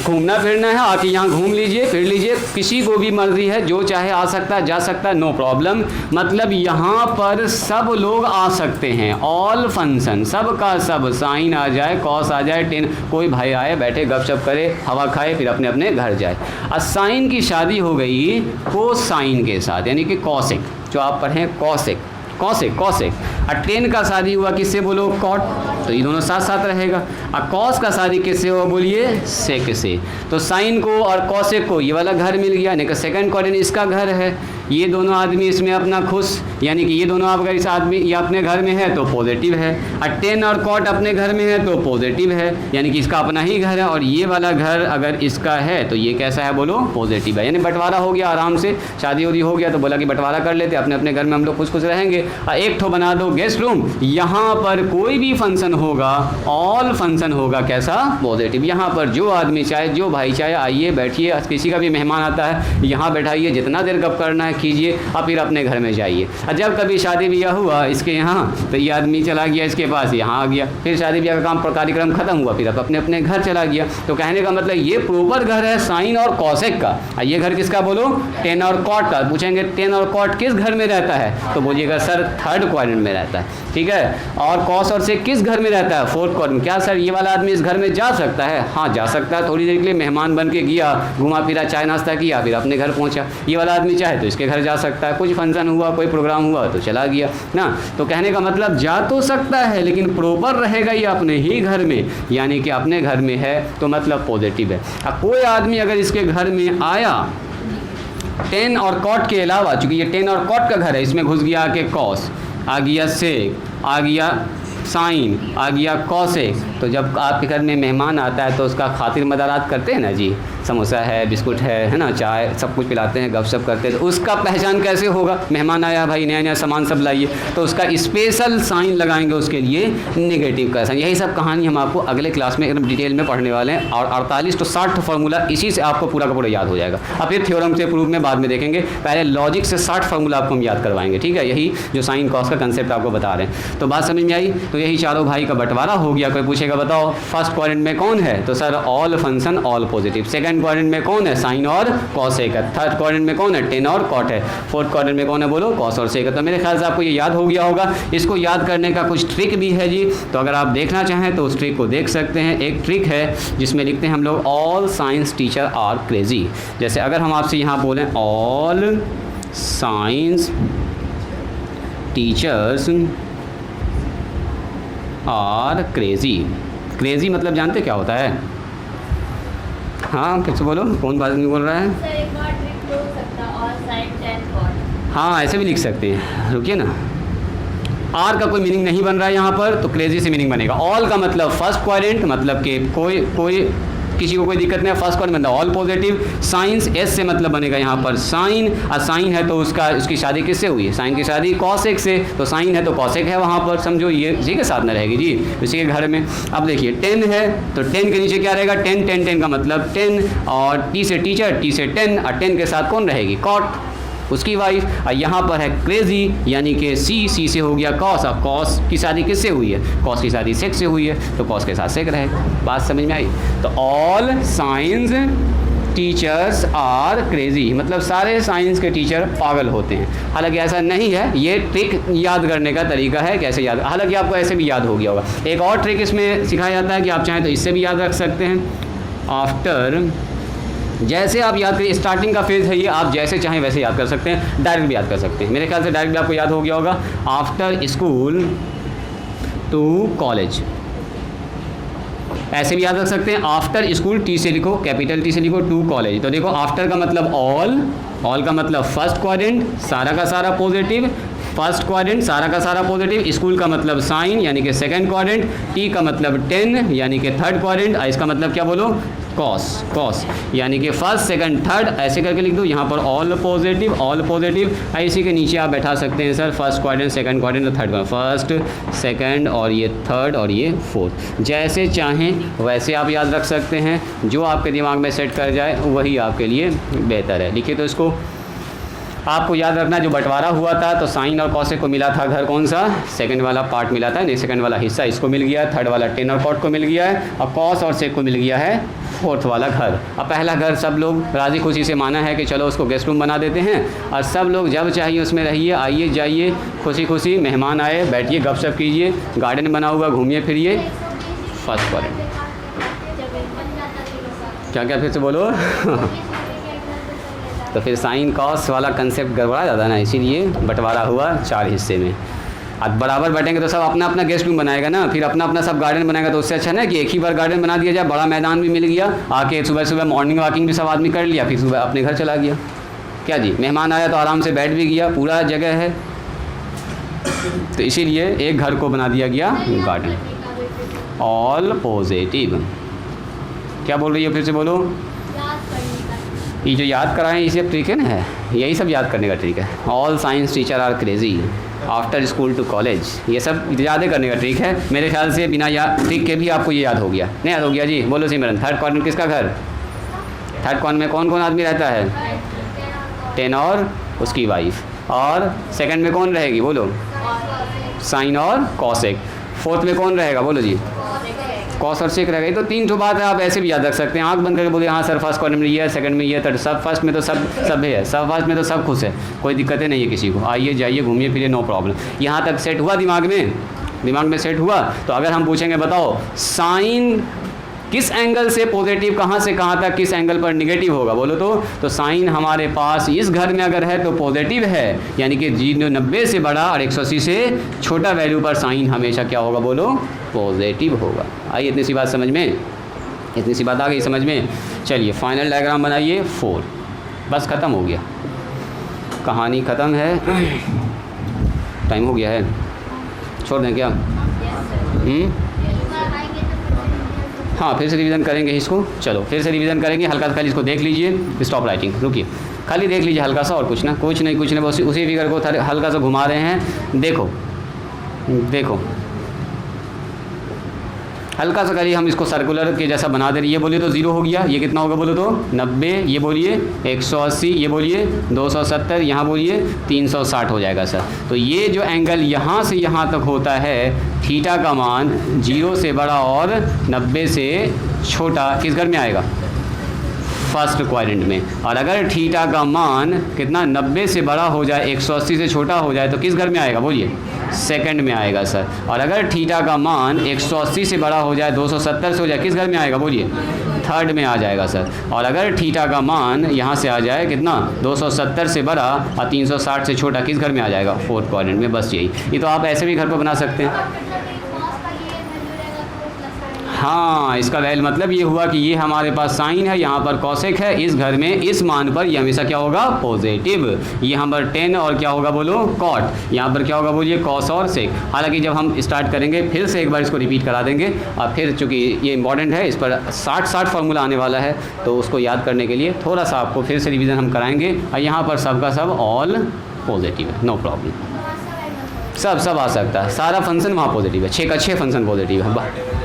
घूमना फिरना है, आके यहाँ घूम लीजिए फिर लीजिए, किसी को भी मर्जी है, जो चाहे आ सकता है जा सकता है, नो प्रॉब्लम। मतलब यहाँ पर सब लोग आ सकते हैं, ऑल फंक्शन, सब का सब, साइन आ जाए, कॉस आ जाए, टेन, कोई भाई आए बैठे गपशप करे, हवा खाए, फिर अपने अपने घर जाए। अब साइन की शादी हो गई कोसाइन के साथ, यानी कि कॉसेक, जो आप पढ़ें कॉसेक, कॉसेक कॉसेक। और टेन का शादी हुआ किससे बोलो, कॉट, तो ये दोनों साथ साथ रहेगा। और कॉस का शादी किससे हुआ बोलिए, सेक से। तो साइन को और कॉसेक को ये वाला घर मिल गया, यानी कि सेकंड क्वाड्रेंट इसका घर है, ये दोनों आदमी इसमें अपना खुश, यानी कि ये दोनों आप अगर इस आदमी ये अपने घर में है तो पॉजिटिव है, और टेन और कॉट अपने घर में है तो पॉजिटिव है, यानी कि इसका अपना ही घर है। और ये वाला घर अगर इसका है तो ये कैसा है बोलो, पॉजिटिव है, यानी बंटवारा हो गया आराम से, शादी उदी हो गया तो बोला कि बंटवारा कर लेते, अपने अपने घर में हम लोग खुश खुश रहेंगे। और एक ठो बना दो गेस्ट रूम, यहाँ पर कोई भी फंक्शन होगा, ऑल फंक्शन होगा कैसा, पॉजिटिव। यहाँ पर जो आदमी चाहे, जो भाई चाहे आइए बैठिए, किसी का भी मेहमान आता है यहाँ बैठाइए, जितना देर गप करना है कीजिए, और फिर अपने घर में जाइए। और जब कभी शादी ब्याह हुआ इसके यहाँ तो ये आदमी चला गया इसके पास, यहाँ आ गया, फिर शादी ब्याह का काम कार्यक्रम खत्म हुआ, फिर अब अपने अपने घर चला गया। तो कहने का मतलब ये प्रॉपर घर है साइन और कॉसेक का। और ये घर किसका बोलो, टेन और कॉट का। पूछेंगे टेन और कॉट किस घर में रहता है, तो बोलिएगा सर थर्ड क्वाड्रेंट में रहता है, ठीक है। और कॉस और सेक किस घर में रहता है, फोर्थ क्वाड्रेंट। क्या सर ये वाला आदमी इस घर में जा सकता है, हाँ जा सकता है, थोड़ी देर के लिए मेहमान बन के गया, घुमा फिरा, चाय नाश्ता किया, फिर अपने घर पहुँचा। ये वाला आदमी चाहे तो इसके घर जा सकता है, कुछ फंक्शन हुआ, कोई प्रोग्राम हुआ तो चला गया ना। तो कहने का मतलब जा तो सकता है लेकिन प्रॉपर रहेगा ये अपने ही घर में, यानी कि अपने घर में है तो मतलब पॉजिटिव है। अब कोई आदमी अगर इसके घर में आया टेन और कॉट के अलावा, चूंकि ये टेन और कॉट का घर है, इसमें घुस गया आके कॉस, आ गया सेक, आ गया साइन, आ गया कॉसेक, तो जब आपके घर में मेहमान आता है तो उसका खातिर मदारात करते हैं ना जी, समोसा है, बिस्कुट है ना, चाय, सब कुछ पिलाते हैं, गपशप करते हैं। तो उसका पहचान कैसे होगा, मेहमान आया भाई, नया नया सामान सब लाइए, तो उसका स्पेशल साइन लगाएंगे उसके लिए, नेगेटिव का साइन। यही सब कहानी हम आपको अगले क्लास में एकदम डिटेल में पढ़ने वाले हैं। और 48 तो 60 फार्मूला इसी से आपको पूरा का पूरा याद हो जाएगा। अब फिर थ्योरम से प्रूफ में बाद में देखेंगे, पहले लॉजिक से 60 फार्मूला आपको हम याद करवाएंगे, ठीक है। यही जो साइन कॉस का कंसेप्ट आपको बता रहे हैं। तो बात समझ में आई। तो यही चारों भाई का बंटवारा हो गया। कोई पूछेगा बताओ फर्स्ट क्वाड्रेंट में कौन है, तो sir all function all positive. Second quadrant में कौन है, साइन और कॉसेक है। थर्ड क्वाड्रेंट में कौन है, टेन और कॉट है। फोर्थ क्वाड्रेंट में कौन है बोलो, कॉस और सेक है। तो मेरे ख्याल से आपको ये याद हो गया होगा। इसको याद करने का कुछ ट्रिक भी है जी, तो अगर आप देखना चाहें तो उस ट्रिक को देख सकते हैं। एक ट्रिक है जिसमें लिखते हैं हम लोग all science teacher are crazy. जैसे अगर हम आपसे यहाँ बोलें all science teachers are crazy. Crazy मतलब जानते क्या होता है? हाँ फिर से बोलो, कौन बात नहीं बोल रहा है? सर एक बार ट्रिक हो सकता और साइन 10 कॉट। हाँ ऐसे भी लिख सकते हैं, रुकिए ना। आर का कोई मीनिंग नहीं बन रहा है यहाँ पर, तो क्रेजी से मीनिंग बनेगा। ऑल का मतलब फर्स्ट क्वाड्रेंट, मतलब कि कोई किसी को कोई दिक्कत नहीं है, फर्स्ट क्वाड्रेंट मतलब ऑल पॉजिटिव। साइंस एस से मतलब बनेगा यहाँ पर साइन, और साइन है तो उसकी शादी किससे हुई है, साइन की शादी कॉसेक से, तो साइन है तो कॉसेक है वहाँ पर, समझो ये इसी के साथ में रहेगी जी, इसी के घर में। अब देखिए 10 है तो 10 के नीचे क्या रहेगा, 10 10 10 का मतलब 10, और टी से टीचर, टी से 10, और 10 के साथ कौन रहेगी, कॉट, उसकी वाइफ। और यहाँ पर है क्रेजी, यानी कि सी से हो गया कॉस, और कॉस की शादी किससे हुई है, कॉस की शादी सेक से हुई है, तो कॉस के साथ सेक रहेगा। बात समझ में आई। तो all science teachers are crazy, मतलब सारे साइंस के टीचर पागल होते हैं। हालांकि ऐसा नहीं है, ये ट्रिक याद करने का तरीका है, कैसे याद, हालांकि आपको ऐसे भी याद हो गया होगा। एक और ट्रिक इसमें सिखाया जाता है कि आप चाहें तो इससे भी याद रख सकते हैं। आफ्टर, जैसे आप याद करिए, स्टार्टिंग का फेज है ये, आप जैसे चाहें वैसे याद कर सकते हैं, डायरेक्ट भी याद कर सकते हैं। मेरे ख्याल से डायरेक्ट भी आपको याद हो गया होगा। आफ्टर स्कूल टू कॉलेज, ऐसे भी याद रख सकते हैं। आफ्टर स्कूल टी से लिखो, कैपिटल टी से लिखो, टू कॉलेज। तो देखो आफ्टर का मतलब ऑल का मतलब फर्स्ट क्वाड्रेंट, सारा का सारा पॉजिटिव, फर्स्ट क्वाड्रेंट सारा का सारा पॉजिटिव। स्कूल का मतलब साइन यानी कि सेकंड क्वाड्रेंट, टी का मतलब 10 यानी कि थर्ड क्वाड्रेंट, इसका मतलब क्या बोलो, कॉस यानी कि फर्स्ट सेकंड थर्ड, ऐसे करके लिख दो। यहाँ पर ऑल पॉजिटिव। इसी के नीचे आप बैठा सकते हैं sir first quadrant, second quadrant, third quadrant, first second और ये थर्ड और ये फोर्थ, जैसे चाहें वैसे आप याद रख सकते हैं। जो आपके दिमाग में सेट कर जाए वही आपके लिए बेहतर है। लिखिए तो इसको आपको याद रखना, जो बंटवारा हुआ था तो साइन और कॉसेक को मिला था घर, कौन सा, सेकंड वाला पार्ट मिला था, नहीं सेकंड वाला हिस्सा इसको मिल गया है, थर्ड वाला टेन और कॉट को मिल गया है, और कॉस और सेक को मिल गया है 4th वाला घर। अब पहला घर सब लोग राज़ी खुशी से माना है कि चलो उसको गेस्ट रूम बना देते हैं और सब लोग जब चाहिए उसमें रहिए, आइए जाइए खुशी खुशी, मेहमान आए बैठिए गपशप कीजिए, गार्डन बना हुआ घूमिए फिरिए। First quadrant. क्या फिर से बोलो तो फिर साइन कॉस वाला कंसेप्ट गड़बड़ा जाता है ना, इसीलिए बंटवारा हुआ 4 हिस्से में। अब बराबर बैठेंगे तो सब अपना अपना गेस्ट रूम बनाएगा ना, फिर अपना अपना सब गार्डन बनाएगा, तो उससे अच्छा ना कि एक ही बार गार्डन बना दिया जाए, बड़ा मैदान भी मिल गया, आके सुबह सुबह मॉर्निंग वॉकिंग भी सब आदमी कर लिया, फिर सुबह अपने घर चला गया। क्या जी, मेहमान आया तो आराम से बैठ भी गया, पूरा जगह है, तो इसीलिए एक घर को बना दिया गया गार्डन। All positive. क्या बोल रही है, फिर से बोलो। ये जो याद कराएं ये सब ट्रिक है ना, यही सब याद करने का ट्रिक है। All science teacher are crazy after school to college, ये सब याद करने का ट्रिक है। मेरे ख्याल से बिना याद ट्रिक के भी आपको ये याद हो गया। नहीं याद हो गया जी, बोलो सिमरन। थर्ड क्वाड्रेंट किसका घर? थर्ड क्वाड्रेंट में कौन कौन आदमी रहता है? 10 और उसकी वाइफ। और सेकंड में कौन रहेगी, बोलो। साइन और कॉसेक। फोर्थ में कौन रहेगा, बोलो जी। कॉस और सेक रहेगा। ये तो 3 ठो बात है, आप ऐसे भी याद रख सकते हैं, आंख बंद करके बोले हाँ सर फर्स्ट क्वाड्रेंट में ये है, सेकंड में ये है, थर्ड सब फर्स्ट में तो सब है, सब फर्स्ट में तो सब खुश है, कोई दिक्कतें नहीं है किसी को, आइए जाइए घूमिए फिरिए, नो प्रॉब्लम। यहाँ तक सेट हुआ दिमाग में सेट हुआ। तो अगर हम पूछेंगे बताओ साइन किस एंगल से पॉजिटिव, कहाँ से कहाँ तक, किस एंगल पर नेगेटिव होगा, बोलो तो साइन हमारे पास इस घर में अगर है तो पॉजिटिव है, यानी कि 90 से बड़ा और 180 से छोटा वैल्यू पर साइन हमेशा क्या होगा, बोलो पॉजिटिव होगा। आइए इतनी सी बात समझ में, इतनी सी बात आ गई समझ में। चलिए फाइनल डायग्राम बनाइए 4। बस ख़त्म हो गया, कहानी ख़त्म है। टाइम हो गया है, छोड़ दें क्या? हाँ फिर से रिवीजन करेंगे इसको। चलो फिर से रिवीजन करेंगे, हल्का सा खाली इसको देख लीजिए। स्टॉप राइटिंग, रुकिए, खाली देख लीजिए हल्का सा, और कुछ नहीं, बस उसी फिगर को हल्का सा घुमा रहे हैं। देखो हल्का सा खाली हम इसको सर्कुलर के जैसा बना दे रहे। ये बोलिए तो 0 हो गया, ये कितना होगा बोलो तो 90, ये बोलिए 180, ये बोलिए 270, यहाँ बोलिए 360 हो जाएगा सर। तो ये जो एंगल यहाँ से यहाँ तक होता है, थीटा का मान 0 से बड़ा और 90 से छोटा किस घर में आएगा? फर्स्ट क्वाड्रेंट में। और अगर थीटा का मान कितना 90 से बड़ा हो जाए, 180 से छोटा हो जाए, तो किस घर में आएगा बोलिए? सेकंड में आएगा सर। और अगर थीटा का मान 180 से बड़ा हो जाए, 270 से हो जाए, किस घर में आएगा बोलिए? थर्ड में आ जाएगा सर। और अगर थीटा का मान यहाँ से आ जाए कितना, 270 से बड़ा और 360 से छोटा, किस घर में आ जाएगा? फोर्थ क्वाड्रेंट में। बस यही, ये तो आप ऐसे भी घर पर बना सकते हैं। हाँ, इसका वैल्यू मतलब ये हुआ कि ये हमारे पास साइन है, यहाँ पर कॉसेक है, इस घर में इस मान पर ये हमेशा क्या होगा? पॉजिटिव। ये यहाँ पर 10 और क्या होगा बोलो? कॉट। यहाँ पर क्या होगा बोलिए? कॉस और सेक। हालांकि जब हम स्टार्ट करेंगे फिर से एक बार इसको रिपीट करा देंगे, और फिर चूँकि ये इंपॉर्टेंट है, इस पर 60 फार्मूला आने वाला है, तो उसको याद करने के लिए थोड़ा सा आपको फिर से रिविज़न हम कराएँगे। और यहाँ पर सबका सब ऑल पॉजिटिव है, नो प्रॉब्लम, सब आ सकता है, सारा फंक्शन वहाँ पॉजिटिव है, 6 का 6 फंक्शन पॉजिटिव है।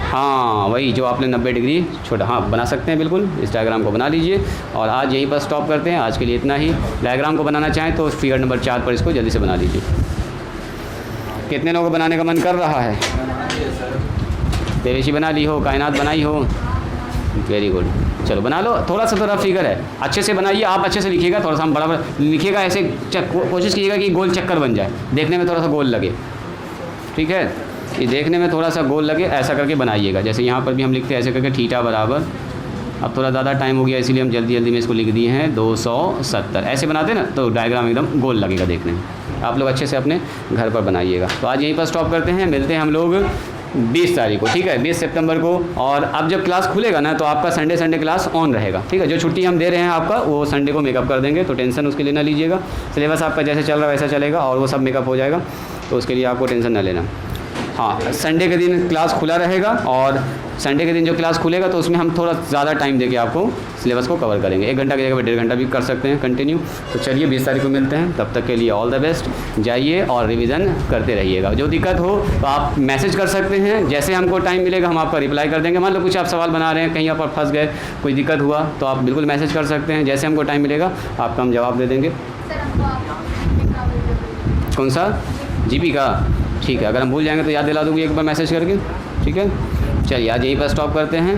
हाँ वही जो आपने 90 डिग्री छोटा, हाँ बना सकते हैं बिल्कुल। इस डायग्राम को बना लीजिए और आज यहीं पर स्टॉप करते हैं। आज के लिए इतना ही। डायग्राम को बनाना चाहें तो फिगर नंबर 4 पर इसको जल्दी से बना लीजिए। कितने लोगों को बनाने का मन कर रहा है? देवेशी बना ली हो, कायनात बनाई हो, वेरी गुड, चलो बना लो। थोड़ा सा रफ फिगर है, अच्छे से बनाइए, आप अच्छे से लिखिएगा, थोड़ा सा हम बराबर लिखिएगा, ऐसे कोशिश कीजिएगा कि गोल चक्कर बन जाए, देखने में थोड़ा सा गोल लगे, ठीक है? ये देखने में थोड़ा सा गोल लगे, ऐसा करके बनाइएगा। जैसे यहाँ पर भी हम लिखते हैं ऐसे करके, थीटा बराबर, अब थोड़ा ज़्यादा टाइम हो गया इसीलिए हम जल्दी में इसको लिख दिए हैं 270। ऐसे बनाते ना तो डायग्राम एकदम गोल लगेगा देखने में। आप लोग अच्छे से अपने घर पर बनाइएगा। तो आज यहीं पर स्टॉप करते हैं, मिलते हैं हम लोग 20 तारीख को, ठीक है, 20 सितंबर को। और अब जब क्लास खुलेगा ना तो आपका संडे क्लास ऑन रहेगा, ठीक है? जो छुट्टी हम दे रहे हैं आपका, वो संडे को मेकअप कर देंगे, तो टेंशन उसके लिए ना लीजिएगा। सिलेबस आपका जैसे चल रहा है वैसा चलेगा और वो सब मेकअप हो जाएगा, तो उसके लिए आपको टेंशन ना लेना। हाँ, संडे के दिन क्लास खुला रहेगा, और संडे के दिन जो क्लास खुलेगा तो उसमें हम थोड़ा ज़्यादा टाइम देके आपको सिलेबस को कवर करेंगे। 1 घंटा की जगह 1.5 घंटा भी कर सकते हैं कंटिन्यू। तो चलिए 20 तारीख को मिलते हैं, तब तक के लिए ऑल द बेस्ट। जाइए और रिवीजन करते रहिएगा। जो दिक्कत हो तो आप मैसेज कर सकते हैं, जैसे हमको टाइम मिलेगा हम आपका रिप्लाई कर देंगे। मान लो कुछ आप सवाल बना रहे हैं, कहीं आप फंस गए, कोई दिक्कत हुआ, तो आप बिल्कुल मैसेज कर सकते हैं, जैसे हमको टाइम मिलेगा आपका हम जवाब दे देंगे। कौन सा? जीपी का? ठीक है, अगर हम भूल जाएंगे तो याद दिला दूँगी एक बार मैसेज करके, ठीक है? चलिए आज यहीं पर स्टॉप करते हैं।